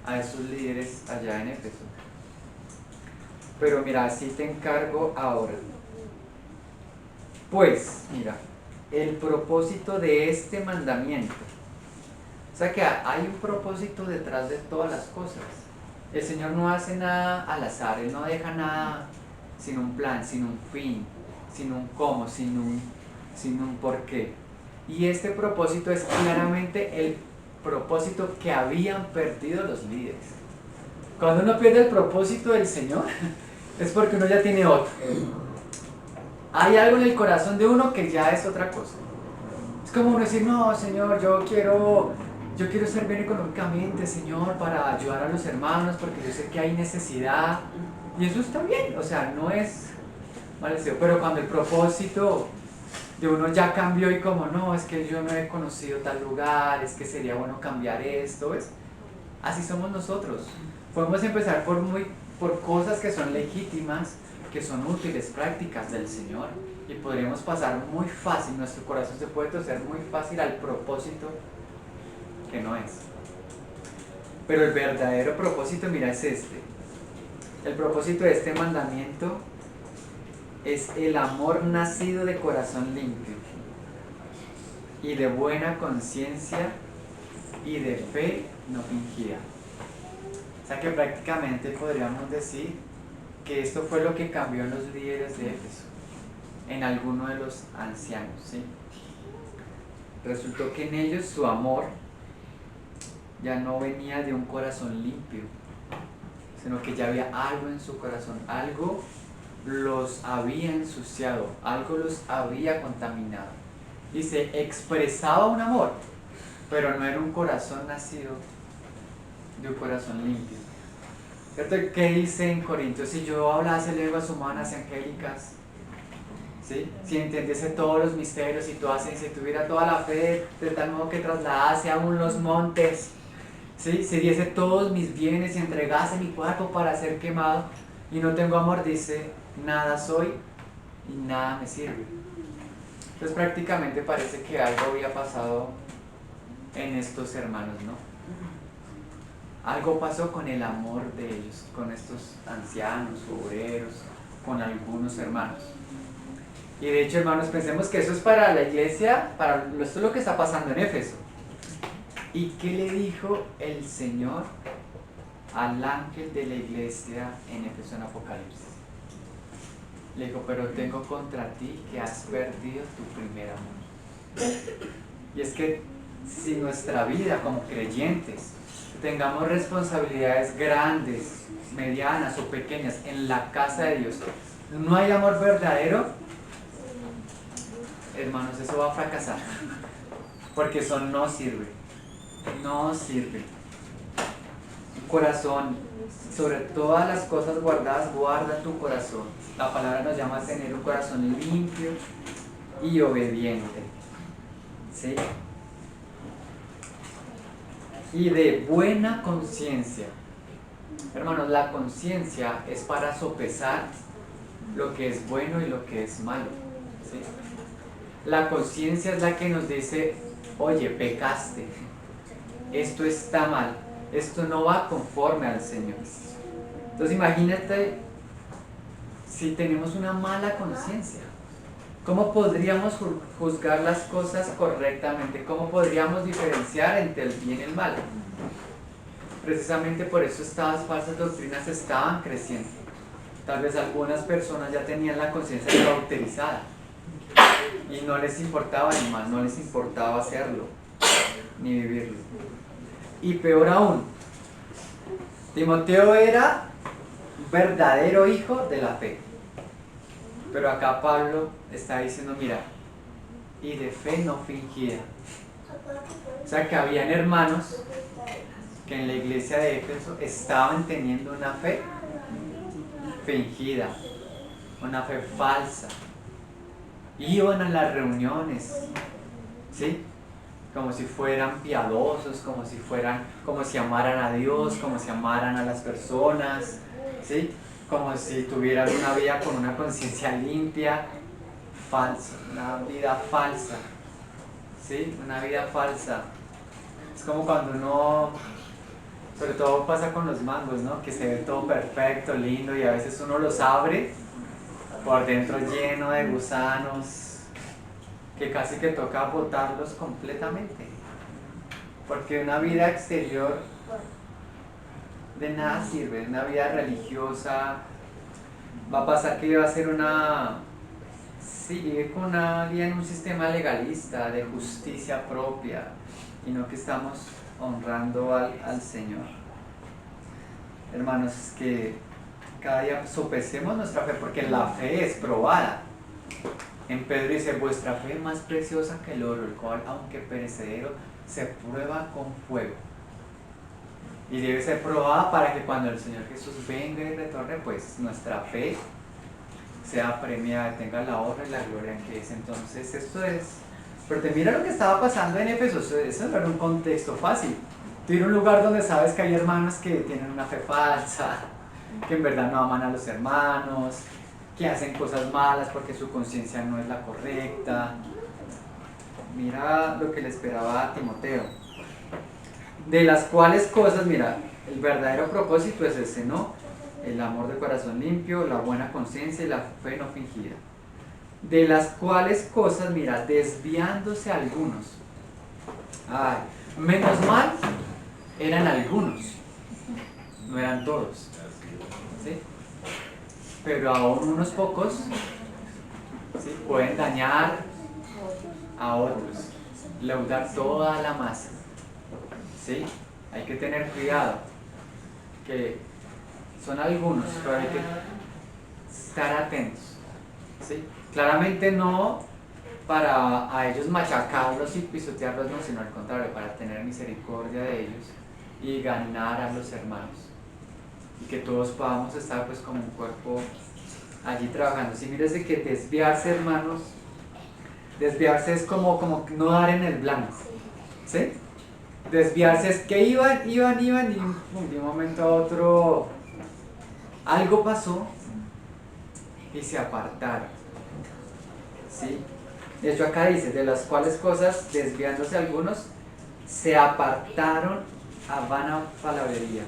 a esos líderes allá en Éfeso. Pero mira, así te encargo ahora. Pues, mira, el propósito de este mandamiento. O sea que hay un propósito detrás de todas las cosas. El Señor no hace nada al azar, Él no deja nada sin un plan, sin un fin, sin un cómo, sin un por qué. Y este propósito es claramente el propósito que habían perdido los líderes. Cuando uno pierde el propósito del Señor, es porque uno ya tiene otro. Hay algo en el corazón de uno que ya es otra cosa. Es como uno decir, no, Señor, yo quiero ser bien económicamente, Señor, para ayudar a los hermanos, porque yo sé que hay necesidad. Y eso está bien, o sea, no es mal deseo. Pero cuando el propósito de uno ya cambió y como, no, es que yo no he conocido tal lugar, es que sería bueno cambiar esto, ¿ves? Así somos nosotros. Podemos empezar por cosas que son legítimas, que son útiles, prácticas del Señor, y podríamos pasar muy fácil, nuestro corazón se puede torcer muy fácil al propósito que no es. Pero el verdadero propósito, mira, es este. El propósito de este mandamiento es el amor nacido de corazón limpio y de buena conciencia y de fe no fingida. O sea que prácticamente podríamos decir que esto fue lo que cambió en los líderes de Éfeso. en alguno de los ancianos, ¿sí? Resultó que en ellos su amor ya no venía de un corazón limpio, sino que ya había algo en su corazón, algo los había ensuciado, algo los había contaminado. Y se expresaba un amor, pero no era un corazón nacido de un corazón limpio. ¿Cierto? ¿Qué dice en Corintios? Si yo hablase lenguas humanas y angélicas, ¿sí? Si entendiese todos los misterios y si tuviera toda la fe de tal modo que trasladase aún los montes, ¿sí? Si diese todos mis bienes y entregase mi cuerpo para ser quemado y no tengo amor, dice, nada soy y nada me sirve. Entonces prácticamente parece que algo había pasado en estos hermanos, ¿no? Algo pasó con el amor de ellos, con estos ancianos, obreros, con algunos hermanos. Y de hecho, hermanos, pensemos que eso es para la iglesia, esto es lo que está pasando en Éfeso. ¿Y qué le dijo el Señor al ángel de la iglesia en Éfeso en Apocalipsis? Le dijo, pero tengo contra ti que has perdido tu primer amor. Y es que si nuestra vida como creyentes tengamos responsabilidades grandes, medianas o pequeñas en la casa de Dios, no hay amor verdadero, hermanos, eso va a fracasar, porque eso no sirve, no sirve. Un corazón, sobre todas las cosas guardadas, guarda tu corazón. La palabra nos llama a tener un corazón limpio y obediente, ¿sí? Y de buena conciencia. Hermanos, la conciencia es para sopesar lo que es bueno y lo que es malo, ¿sí? La conciencia es la que nos dice, oye, pecaste, esto está mal, esto no va conforme al Señor. Entonces imagínate si tenemos una mala conciencia. ¿Cómo podríamos juzgar las cosas correctamente? ¿Cómo podríamos diferenciar entre el bien y el mal? Precisamente por eso estas falsas doctrinas estaban creciendo. Tal vez algunas personas ya tenían la conciencia cauterizada y no les importaba el mal, no les importaba hacerlo ni vivirlo. Y peor aún, Timoteo era verdadero hijo de la fe. Pero acá Pablo está diciendo, mira, y de fe no fingida. O sea que habían hermanos que en la iglesia de Éfeso estaban teniendo una fe fingida, una fe falsa. Iban a las reuniones, ¿sí? Como si fueran piadosos, como si amaran a Dios, como si amaran a las personas, ¿sí? Como si tuvieran una vida con una conciencia limpia, falsa, una vida falsa, ¿sí? Una vida falsa. Es como cuando uno, sobre todo pasa con los mangos, ¿no? Que se ve todo perfecto, lindo, y a veces uno los abre por dentro lleno de gusanos, que casi que toca botarlos completamente. Porque una vida exterior de nada sirve, una vida religiosa. Va a pasar que va a ser vive con una vida en un sistema legalista, de justicia propia, y no que estamos honrando al Señor. Hermanos, es que cada día sopesemos nuestra fe, porque la fe es probada. En Pedro dice, vuestra fe es más preciosa que el oro, el cual, aunque perecedero, se prueba con fuego. Y debe ser probada para que cuando el Señor Jesús venga y retorne, pues nuestra fe sea premiada, tenga la honra y la gloria que es. Entonces esto es... Pero te mira lo que estaba pasando en Éfeso, eso no era un contexto fácil. Tú ir a un lugar donde sabes que hay hermanos que tienen una fe falsa, que en verdad no aman a los hermanos, que hacen cosas malas porque su conciencia no es la correcta. Mira lo que le esperaba a Timoteo. De las cuales cosas, mira, el verdadero propósito es ese, ¿no? El amor de corazón limpio, la buena conciencia y la fe no fingida. De las cuales cosas, mira, desviándose algunos. Ay, menos mal eran algunos, no eran todos, ¿sí? Pero aún unos pocos ¿sí? Pueden dañar a otros, leudar toda la masa, ¿sí? Hay que tener cuidado, que son algunos, pero hay que estar atentos, ¿sí? Claramente no para a ellos machacarlos y pisotearlos, no, sino al contrario, para tener misericordia de ellos y ganar a los hermanos. Y que todos podamos estar pues como un cuerpo allí trabajando. Si mires de que desviarse, hermanos, desviarse es como no dar en el blanco, ¿sí? Desviarse es que iban y pum, de un momento a otro algo pasó y se apartaron, ¿sí? De hecho acá dice, de las cuales cosas, desviándose algunos, se apartaron a vana palabrería.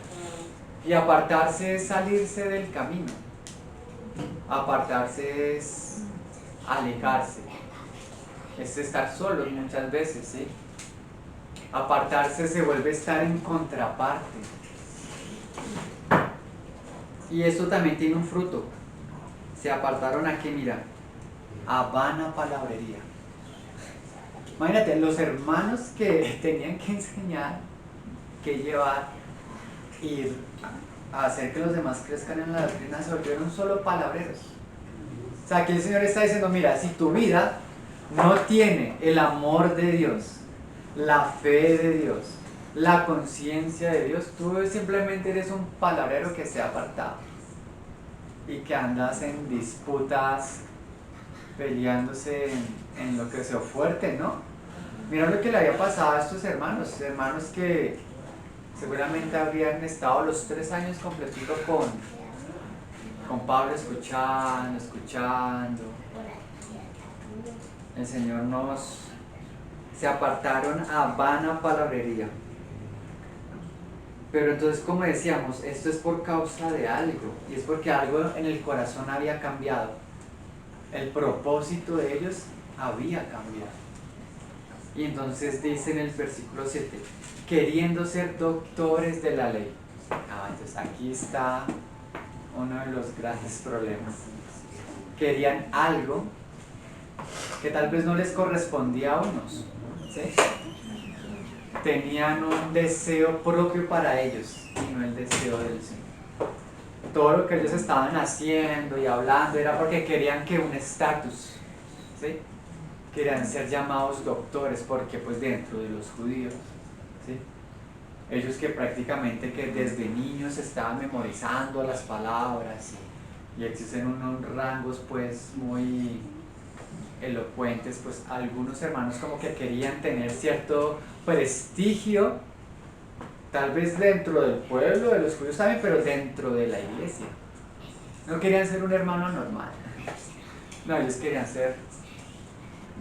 Y apartarse es salirse del camino. Apartarse es alejarse. Es estar solos muchas veces, ¿sí? Apartarse se vuelve estar en contraparte. Y esto también tiene un fruto. Se apartaron a qué, mira, a vana palabrería. Imagínate, los hermanos que tenían que enseñar, que llevar, ir a hacer que los demás crezcan en la doctrina, se volvieron solo palabreros. O sea, aquí el Señor está diciendo, mira, si tu vida no tiene el amor de Dios, la fe de Dios, la conciencia de Dios, tú simplemente eres un palabrero que se ha apartado y que andas en disputas, peleándose en lo que sea fuerte, ¿no? Mira lo que le había pasado a estos hermanos que seguramente habrían estado los 3 años completitos con Pablo escuchando. El Señor se apartaron a vana palabrería. Pero entonces, como decíamos, esto es por causa de algo, y es porque algo en el corazón había cambiado. El propósito de ellos había cambiado. Y entonces dice en el versículo 7, queriendo ser doctores de la ley. Entonces aquí está uno de los grandes problemas. Querían algo que tal vez no les correspondía a unos, ¿sí? Tenían un deseo propio para ellos y no el deseo del Señor. Todo lo que ellos estaban haciendo y hablando era porque querían que un estatus, ¿sí? Querían ser llamados doctores, porque pues dentro de los judíos, ¿sí? Ellos que prácticamente que desde niños estaban memorizando las palabras y existen unos rangos pues muy elocuentes, pues algunos hermanos como que querían tener cierto prestigio, tal vez dentro del pueblo de los judíos también, pero dentro de la iglesia. No querían ser un hermano normal, no, ellos querían ser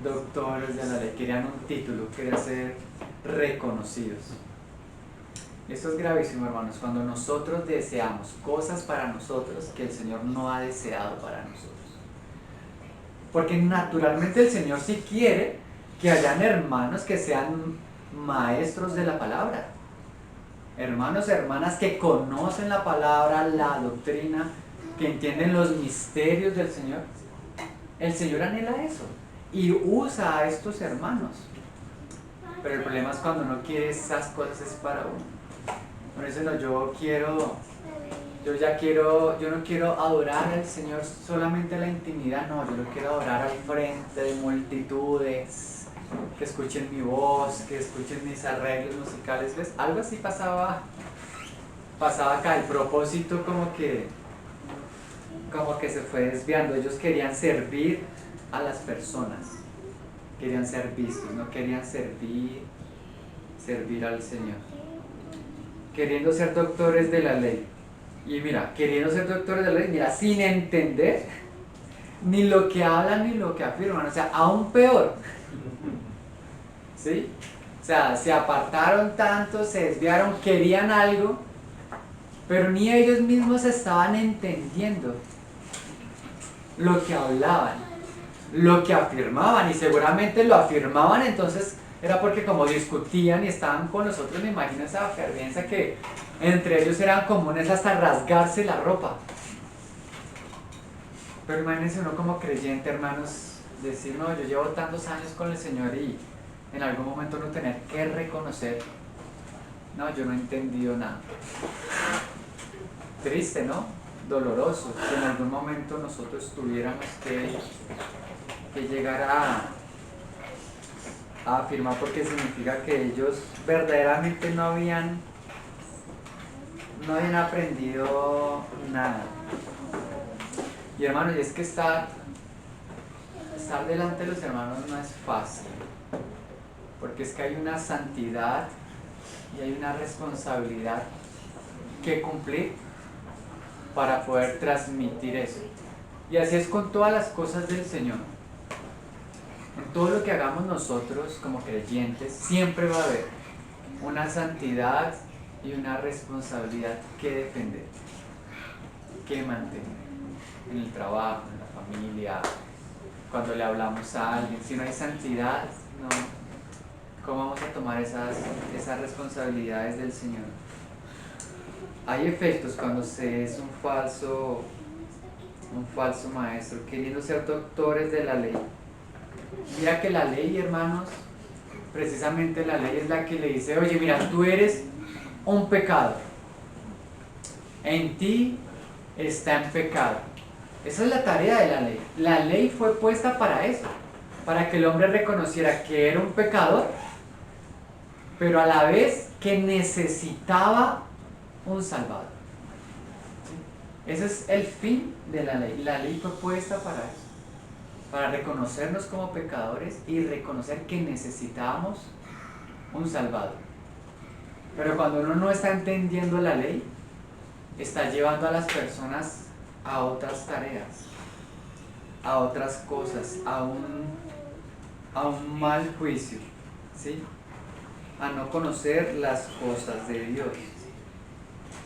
doctores de la ley, querían un título, querían ser reconocidos. Esto es gravísimo, hermanos, cuando nosotros deseamos cosas para nosotros que el Señor no ha deseado para nosotros. Porque naturalmente el Señor sí quiere que hayan hermanos que sean maestros de la palabra. Hermanos, hermanas que conocen la palabra, la doctrina, que entienden los misterios del Señor. El Señor anhela eso y usa a estos hermanos. Pero el problema es cuando no quiere esas cosas es para uno. Por eso no, yo no quiero adorar al Señor solamente en la intimidad, no, yo lo quiero adorar al frente de multitudes, que escuchen mi voz, que escuchen mis arreglos musicales, ¿ves? Algo así pasaba acá, el propósito como que se fue desviando. Ellos querían servir a las personas, querían ser vistos, no querían servir al Señor, queriendo ser doctores de la ley. Y mira, queriendo ser doctores de la ley, mira, sin entender ni lo que hablan ni lo que afirman, o sea, aún peor, ¿sí? O sea, se apartaron tanto, se desviaron, querían algo, pero ni ellos mismos estaban entendiendo lo que hablaban, lo que afirmaban, y seguramente lo afirmaban, entonces era porque como discutían y estaban con nosotros, me imagino esa fervencia que entre ellos eran comunes hasta rasgarse la ropa. Pero imagínense uno como creyente, hermanos, decir, no, yo llevo tantos años con el Señor y en algún momento no tener que reconocer, no, yo no he entendido nada. Triste, ¿no? Doloroso, que en algún momento nosotros tuviéramos que llegar a afirmar, porque significa que ellos verdaderamente no habían aprendido nada. Y hermanos, y es que estar delante de los hermanos no es fácil, porque es que hay una santidad y hay una responsabilidad que cumplir para poder transmitir eso. Y así es con todas las cosas del Señor. En todo lo que hagamos nosotros como creyentes, siempre va a haber una santidad y una responsabilidad que defender, que mantener. En el trabajo, en la familia, cuando le hablamos a alguien. Si no hay santidad, no, ¿cómo vamos a tomar esas responsabilidades del Señor? Hay efectos cuando se es un falso maestro, queriendo ser doctores de la ley. Mira que la ley, hermanos, precisamente la ley es la que le dice, oye, mira, tú eres un pecado. En ti está en pecado. Esa es la tarea de la ley. La ley fue puesta para eso, para que el hombre reconociera que era un pecador, pero a la vez que necesitaba un salvador. Ese es el fin de la ley. La ley fue puesta para eso, para reconocernos como pecadores y reconocer que necesitábamos un salvador. Pero cuando uno no está entendiendo la ley, está llevando a las personas a otras tareas, a otras cosas, a un mal juicio, ¿sí? A no conocer las cosas de Dios,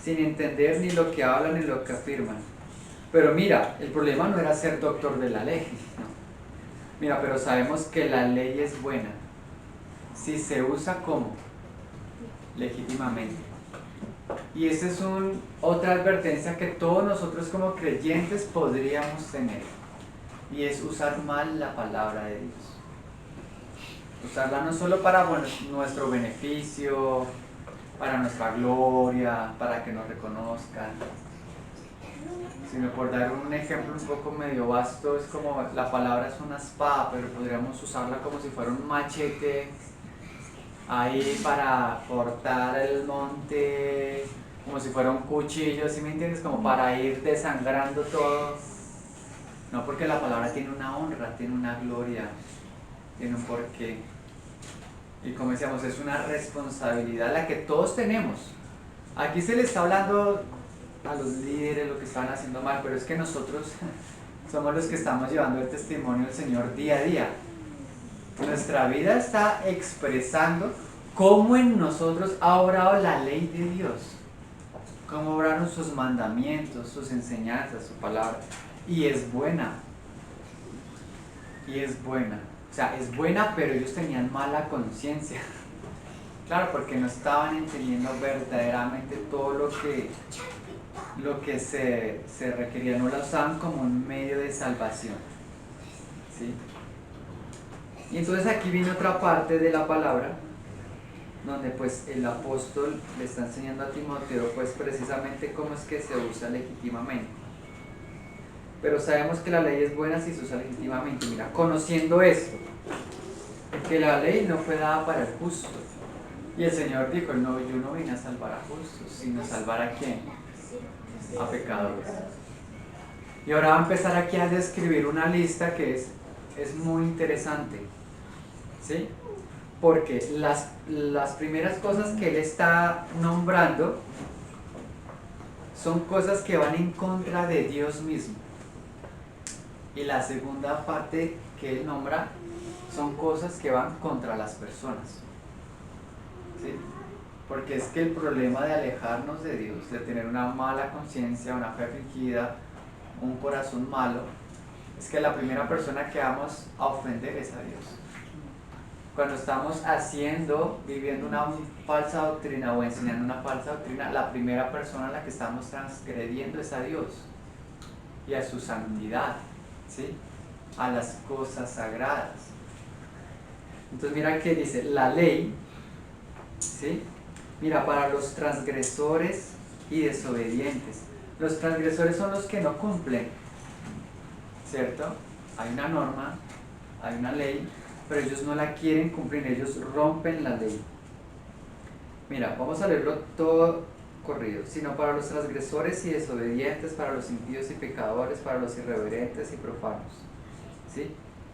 sin entender ni lo que hablan ni lo que afirman. Pero mira, el problema no era ser doctor de la ley, ¿no? Mira, pero sabemos que la ley es buena si se usa como legítimamente. Y esa es otra advertencia que todos nosotros como creyentes podríamos tener, y es usar mal la palabra de Dios. Usarla no solo para nuestro beneficio, para nuestra gloria, para que nos reconozcan, sino por dar un ejemplo un poco medio vasto, es como la palabra es una espada, pero podríamos usarla como si fuera un machete ahí para cortar el monte, como si fuera un cuchillo, ¿sí me entiendes? Como para ir desangrando todo. No, porque la palabra tiene una honra, tiene una gloria, tiene un porqué. Y como decíamos, es una responsabilidad la que todos tenemos. Aquí se le está hablando a los líderes lo que están haciendo mal, pero es que nosotros somos los que estamos llevando el testimonio del Señor día a día. Nuestra vida está expresando cómo en nosotros ha obrado la ley de Dios, cómo obraron sus mandamientos, sus enseñanzas, su palabra. Y es buena. Y es buena. O sea, es buena, pero ellos tenían mala conciencia. Claro, porque no estaban entendiendo verdaderamente todo lo que se requería. No la usaban como un medio de salvación, ¿sí? Y entonces aquí viene otra parte de la palabra, donde pues el apóstol le está enseñando a Timoteo pues precisamente cómo es que se usa legítimamente. Pero sabemos que la ley es buena si se usa legítimamente. Mira, conociendo esto, que la ley no fue dada para el justo. Y el Señor dijo, no, yo no vine a salvar a justos, sino a salvar ¿a quién? A pecadores. Y ahora va a empezar aquí a describir una lista que es muy interesante, ¿sí? Porque las primeras cosas que él está nombrando son cosas que van en contra de Dios mismo. Y la segunda parte que él nombra son cosas que van contra las personas, ¿sí? Porque es que el problema de alejarnos de Dios, de tener una mala conciencia, una fe fingida, un corazón malo, es que la primera persona que vamos a ofender es a Dios. Cuando estamos viviendo una falsa doctrina o enseñando una falsa doctrina, la primera persona a la que estamos transgrediendo es a Dios y a su santidad, ¿sí? a las cosas sagradas. Entonces mira que dice, la ley, ¿sí? Mira, para los transgresores y desobedientes. Los transgresores son los que no cumplen, ¿cierto? Hay una norma, hay una ley, pero ellos no la quieren cumplir, ellos rompen la ley. Mira, vamos a leerlo todo corrido. Sino para los transgresores y desobedientes, para los impíos y pecadores, para los irreverentes y profanos. ¿Sí?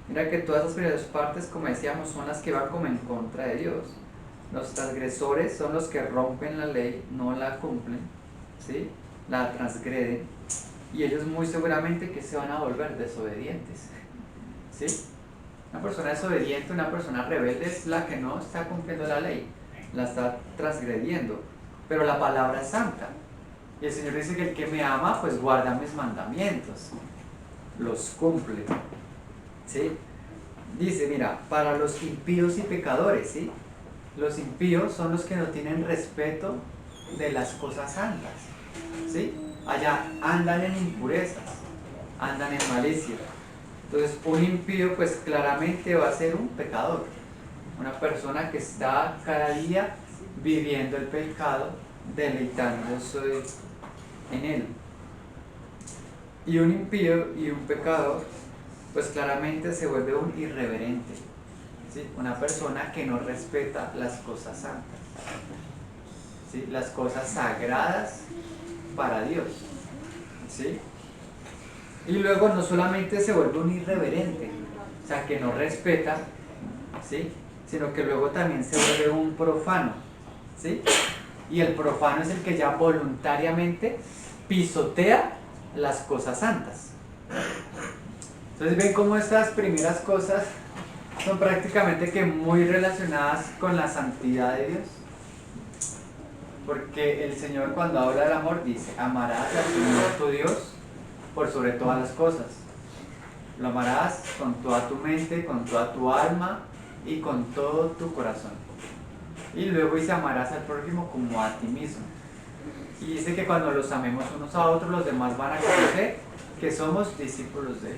Mira que todas las primeras partes, como decíamos, son las que van como en contra de Dios. Los transgresores son los que rompen la ley, no la cumplen, ¿sí? La transgreden, y ellos muy seguramente que se van a volver desobedientes, ¿sí? Una persona desobediente, una persona rebelde es la que no está cumpliendo la ley, la está transgrediendo, pero la palabra es santa. Y el Señor dice que el que me ama, pues guarda mis mandamientos, los cumple, ¿sí? Dice, mira, para los impíos y pecadores, ¿sí? Los impíos son los que no tienen respeto de las cosas santas, ¿sí? Allá andan en impurezas, andan en malicia. Entonces un impío pues claramente va a ser un pecador, una persona que está cada día viviendo el pecado, deleitándose en él. Y un impío y un pecador pues claramente se vuelve un irreverente, ¿sí? Una persona que no respeta las cosas santas, ¿sí? Las cosas sagradas para Dios, ¿sí? Y luego no solamente se vuelve un irreverente, o sea, que no respeta, ¿sí? Sino que luego también se vuelve un profano, ¿sí? Y el profano es el que ya voluntariamente pisotea las cosas santas. Entonces ven cómo estas primeras cosas son prácticamente que muy relacionadas con la santidad de Dios. Porque el Señor cuando habla del amor dice, amarás al Señor tu Dios por sobre todas las cosas. Lo amarás con toda tu mente, con toda tu alma y con todo tu corazón. Y luego dice, amarás al prójimo como a ti mismo. Y dice que cuando los amemos unos a otros, los demás van a conocer que somos discípulos de Él.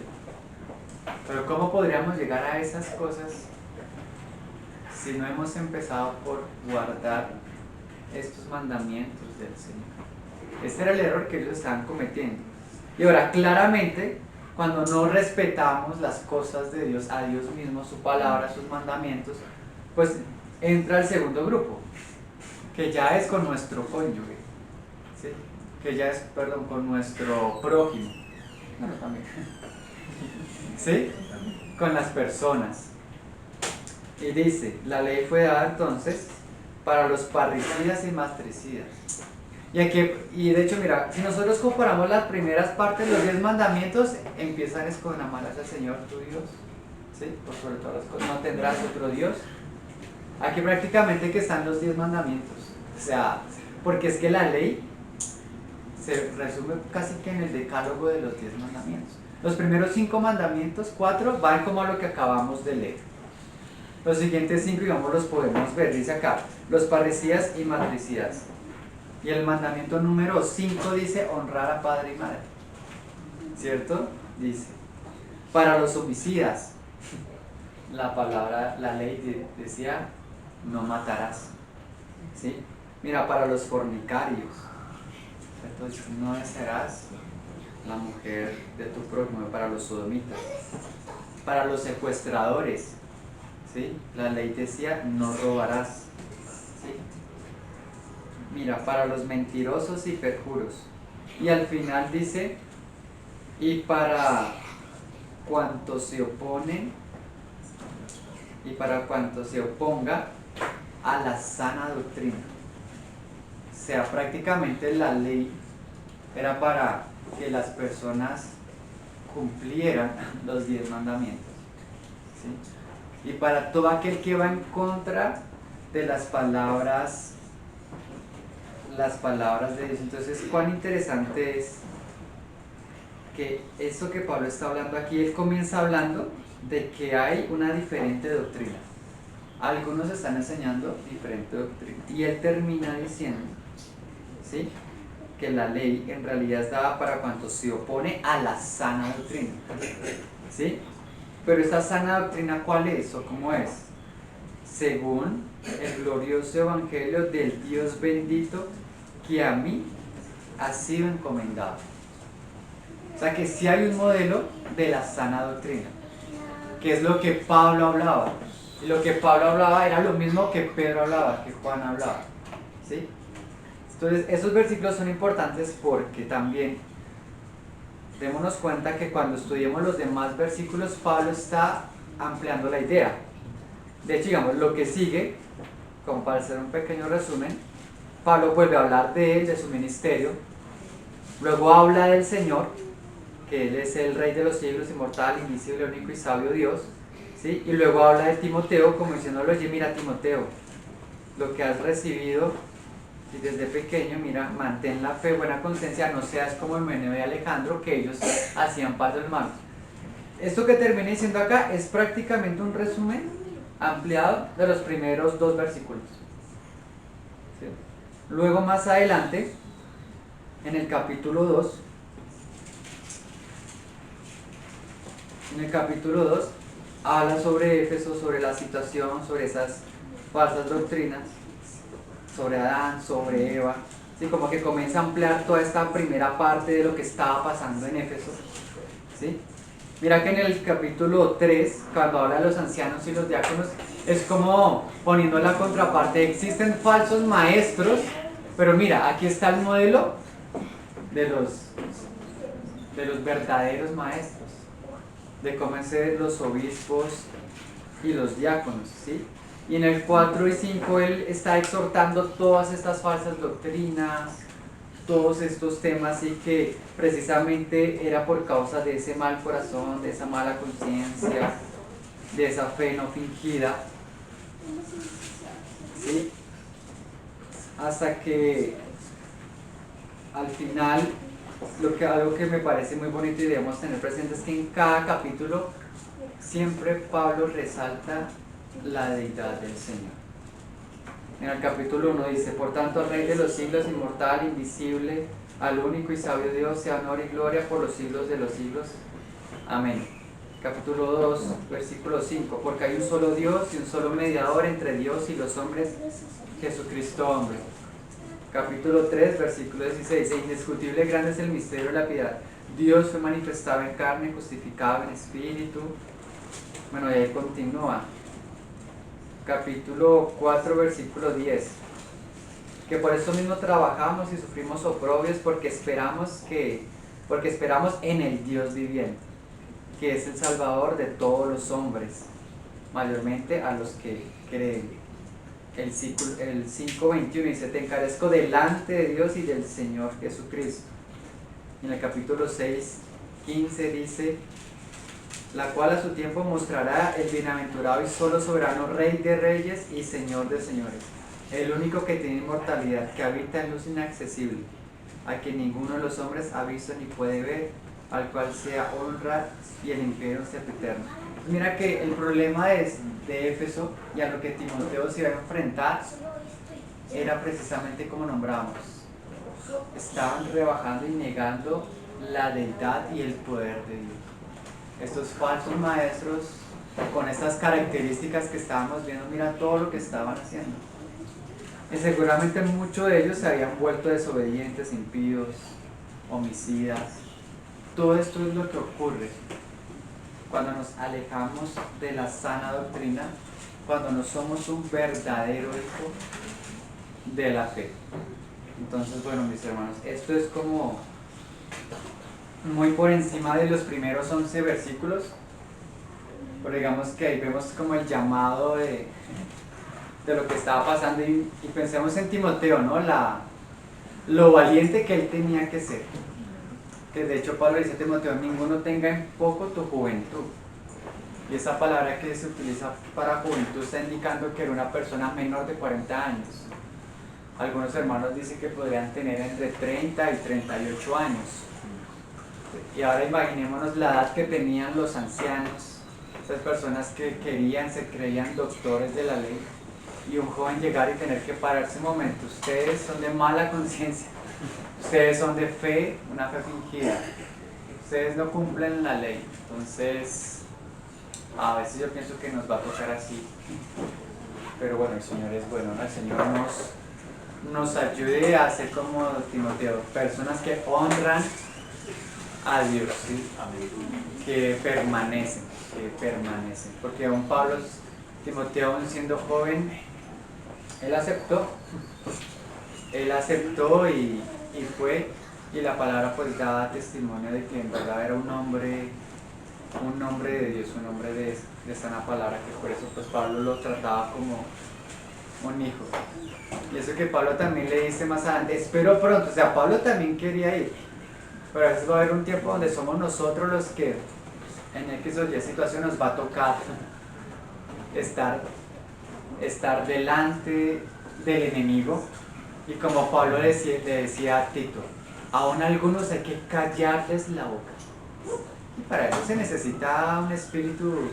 Pero ¿cómo podríamos llegar a esas cosas si no hemos empezado por guardar estos mandamientos del Señor? Este era el error que ellos estaban cometiendo. Y ahora, claramente, cuando no respetamos las cosas de Dios, a Dios mismo, su palabra, sus mandamientos, pues entra el segundo grupo, que ya es con nuestro cónyuge, ¿sí? Que ya es, perdón, con nuestro prójimo. Bueno, también. ¿Sí? Con las personas. Y dice, la ley fue dada entonces para los parricidas y matricidas. Y de hecho, mira, si nosotros comparamos las primeras partes, los 10 mandamientos empiezan es con amarás al Señor tu Dios, ¿sí? Por sobre todas las cosas, no tendrás otro Dios. Aquí prácticamente que están los 10 mandamientos. O sea, porque es que la ley se resume casi que en el decálogo de los 10 mandamientos. Los primeros 5 mandamientos, 4, van como a lo que acabamos de leer. Los siguientes 5, digamos, los podemos ver. Dice acá, los parricidas y matricidas. Y el mandamiento número 5 dice honrar a padre y madre. ¿Cierto? Dice. Para los homicidas, la ley decía, no matarás. ¿Sí? Mira, para los fornicarios, entonces no desearás la mujer de tu prójimo. Para los sodomitas, para los secuestradores, ¿sí? La ley decía, no robarás. ¿Sí? Mira, para los mentirosos y perjuros. Y al final dice, y para cuantos se oponen, y para cuantos se oponga a la sana doctrina. O sea, prácticamente la ley era para que las personas cumplieran los 10 mandamientos, ¿sí? Y para todo aquel que va en contra de las palabras de Dios. Entonces, cuán interesante es que eso que Pablo está hablando aquí, él comienza hablando de que hay una diferente doctrina. Algunos están enseñando diferente doctrina. Y él termina diciendo, ¿sí?, que la ley en realidad es dada para cuanto se opone a la sana doctrina. ¿Sí? Pero esta sana doctrina, ¿cuál es o cómo es? Según el glorioso evangelio del Dios bendito que a mí ha sido encomendado. O sea que sí hay un modelo de la sana doctrina, que es lo que Pablo hablaba. Y lo que Pablo hablaba era lo mismo que Pedro hablaba, que Juan hablaba. ¿Sí? Entonces, esos versículos son importantes porque también démonos cuenta que cuando estudiemos los demás versículos, Pablo está ampliando la idea. De hecho, digamos, lo que sigue, como para hacer un pequeño resumen, Pablo vuelve a hablar de él, de su ministerio, luego habla del Señor, que Él es el Rey de los siglos, inmortal, invisible, único y sabio Dios, ¿sí? Y luego habla de Timoteo, como diciéndole, oye, mira Timoteo, lo que has recibido y desde pequeño, mira, mantén la fe, buena conciencia, no seas como Himeneo y Alejandro, que ellos hacían pasos malos. Esto que termina diciendo acá es prácticamente un resumen ampliado de los primeros 2 versículos. ¿Sí? Luego más adelante, en el capítulo 2, habla sobre Éfeso, sobre la situación, sobre esas falsas doctrinas, sobre Adán, sobre Eva, ¿sí? Como que comienza a ampliar toda esta primera parte de lo que estaba pasando en Éfeso, ¿sí? Mira que en el capítulo 3, cuando habla de los ancianos y los diáconos, es como poniendo la contraparte, existen falsos maestros, pero mira, aquí está el modelo de los verdaderos maestros, de cómo ser los obispos y los diáconos, ¿sí? Y en el 4 y 5 él está exhortando todas estas falsas doctrinas, todos estos temas, y que precisamente era por causa de ese mal corazón, de esa mala conciencia, de esa fe no fingida, ¿sí? Hasta que al final algo que me parece muy bonito y debemos tener presente es que en cada capítulo siempre Pablo resalta la deidad del Señor. En el capítulo 1 dice, por tanto al Rey de los siglos, inmortal, invisible, al único y sabio Dios, sea honor y gloria por los siglos de los siglos. Amén. Capítulo 2, versículo 5, porque hay un solo Dios y un solo mediador entre Dios y los hombres, Jesucristo hombre. Capítulo 3, versículo 16, indiscutible grande es el misterio de la piedad. Dios fue manifestado en carne, justificado en espíritu. Bueno, y ahí continúa. Capítulo 4, versículo 10, que por eso mismo trabajamos y sufrimos oprobios porque esperamos en el Dios viviente, que es el Salvador de todos los hombres, mayormente a los que creen. El 5:21 dice, te encarezco delante de Dios y del Señor Jesucristo. En el capítulo 6:15 dice, la cual a su tiempo mostrará el bienaventurado y solo soberano Rey de reyes y Señor de señores, el único que tiene inmortalidad, que habita en luz inaccesible, a quien ninguno de los hombres ha visto ni puede ver, al cual sea honra y el imperio sea eterno. Mira que el problema de Éfeso y a lo que Timoteo se iba a enfrentar era precisamente como nombramos, estaban rebajando y negando la deidad y el poder de Dios. Estos falsos maestros con estas características que estábamos viendo, mira todo lo que estaban haciendo. Y seguramente muchos de ellos se habían vuelto desobedientes, impíos, homicidas. Todo esto es lo que ocurre cuando nos alejamos de la sana doctrina, cuando no somos un verdadero hijo de la fe. Entonces, bueno, mis hermanos, esto es como muy por encima de los primeros 11 versículos, pero digamos que ahí vemos como el llamado de lo que estaba pasando, y pensemos en Timoteo, ¿no? Lo valiente que él tenía que ser, que de hecho Pablo dice a Timoteo, ninguno tenga en poco tu juventud, y esa palabra que se utiliza para juventud está indicando que era una persona menor de 40 años. Algunos hermanos dicen que podrían tener entre 30 y 38 años. Y ahora imaginémonos la edad que tenían los ancianos, esas personas que se creían doctores de la ley, y un joven llegar y tener que pararse un momento. Ustedes son de mala conciencia, ustedes son de fe, una fe fingida, ustedes no cumplen la ley. Entonces A veces yo pienso que nos va a tocar así, pero bueno, el Señor es bueno, ¿no? El Señor nos ayude a ser como Timoteo, personas que honran a Dios, ¿sí? que permanecen, porque aún Pablo, Timoteo aún siendo joven, él aceptó y fue, y la palabra pues daba testimonio de que en verdad era un hombre de Dios, un hombre de sana palabra, que por eso pues Pablo lo trataba como un hijo. Y eso que Pablo también le dice más adelante, espero pronto, o sea, Pablo también quería ir, pero a veces va a haber un tiempo donde somos nosotros los que en X o Y situación nos va a tocar estar delante del enemigo, y como Pablo le decía a Tito, aún a algunos hay que callarles la boca. Y para eso se necesita un espíritu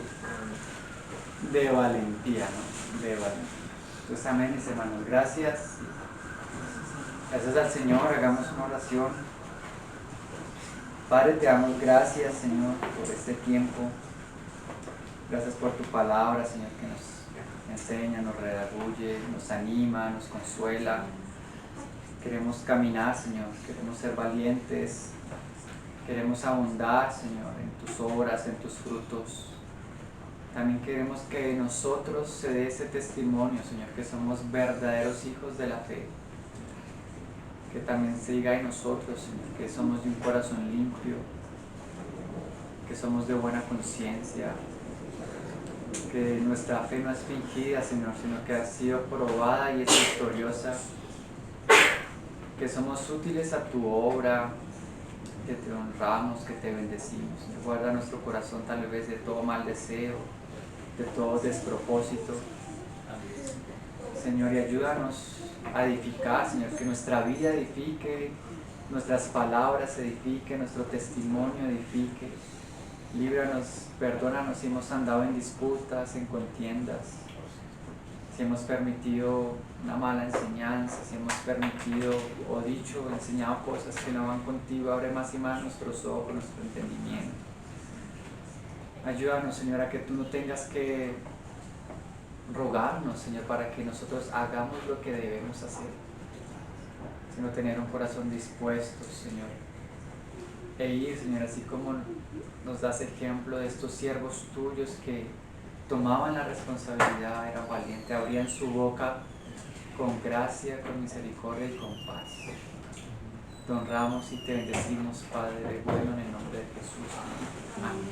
de valentía, ¿no? De valentía. Entonces, amén, mis hermanos, gracias. Gracias al Señor, hagamos una oración. Padre, te damos gracias, Señor, por este tiempo. Gracias por tu palabra, Señor, que nos enseña, nos redarguye, nos anima, nos consuela. Queremos caminar, Señor, queremos ser valientes, queremos abundar, Señor, en tus obras, en tus frutos. También queremos que nosotros se dé ese testimonio, Señor, que somos verdaderos hijos de la fe. Que también se diga en nosotros, Señor, que somos de un corazón limpio, que somos de buena conciencia, que nuestra fe no es fingida, Señor, sino que ha sido probada y es victoriosa, que somos útiles a tu obra, que te honramos, que te bendecimos. Guarda nuestro corazón tal vez de todo mal deseo, de todo despropósito. Señor, y ayúdanos a edificar, Señor, que nuestra vida edifique, nuestras palabras edifiquen, nuestro testimonio edifique. Líbranos, perdónanos si hemos andado en disputas, en contiendas, si hemos permitido una mala enseñanza, si hemos permitido o dicho o enseñado cosas que no van contigo. Abre más y más nuestros ojos, nuestro entendimiento. Ayúdanos, Señor, a que tú no tengas que rogarnos, Señor, para que nosotros hagamos lo que debemos hacer, sino tener un corazón dispuesto, Señor, e ir, Señor, así como nos das ejemplo de estos siervos tuyos que tomaban la responsabilidad, eran valientes, abrían su boca con gracia, con misericordia y con paz. Te honramos y te bendecimos, Padre bueno, en el nombre de Jesús. Amén.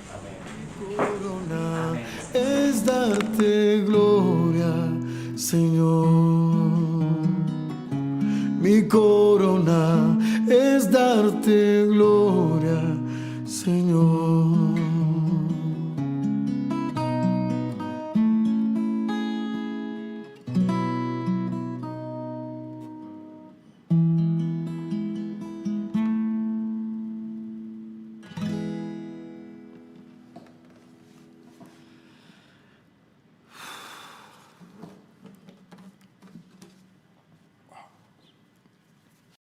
Corona Amén. es darte gloria, Señor. Mi corona es darte gloria.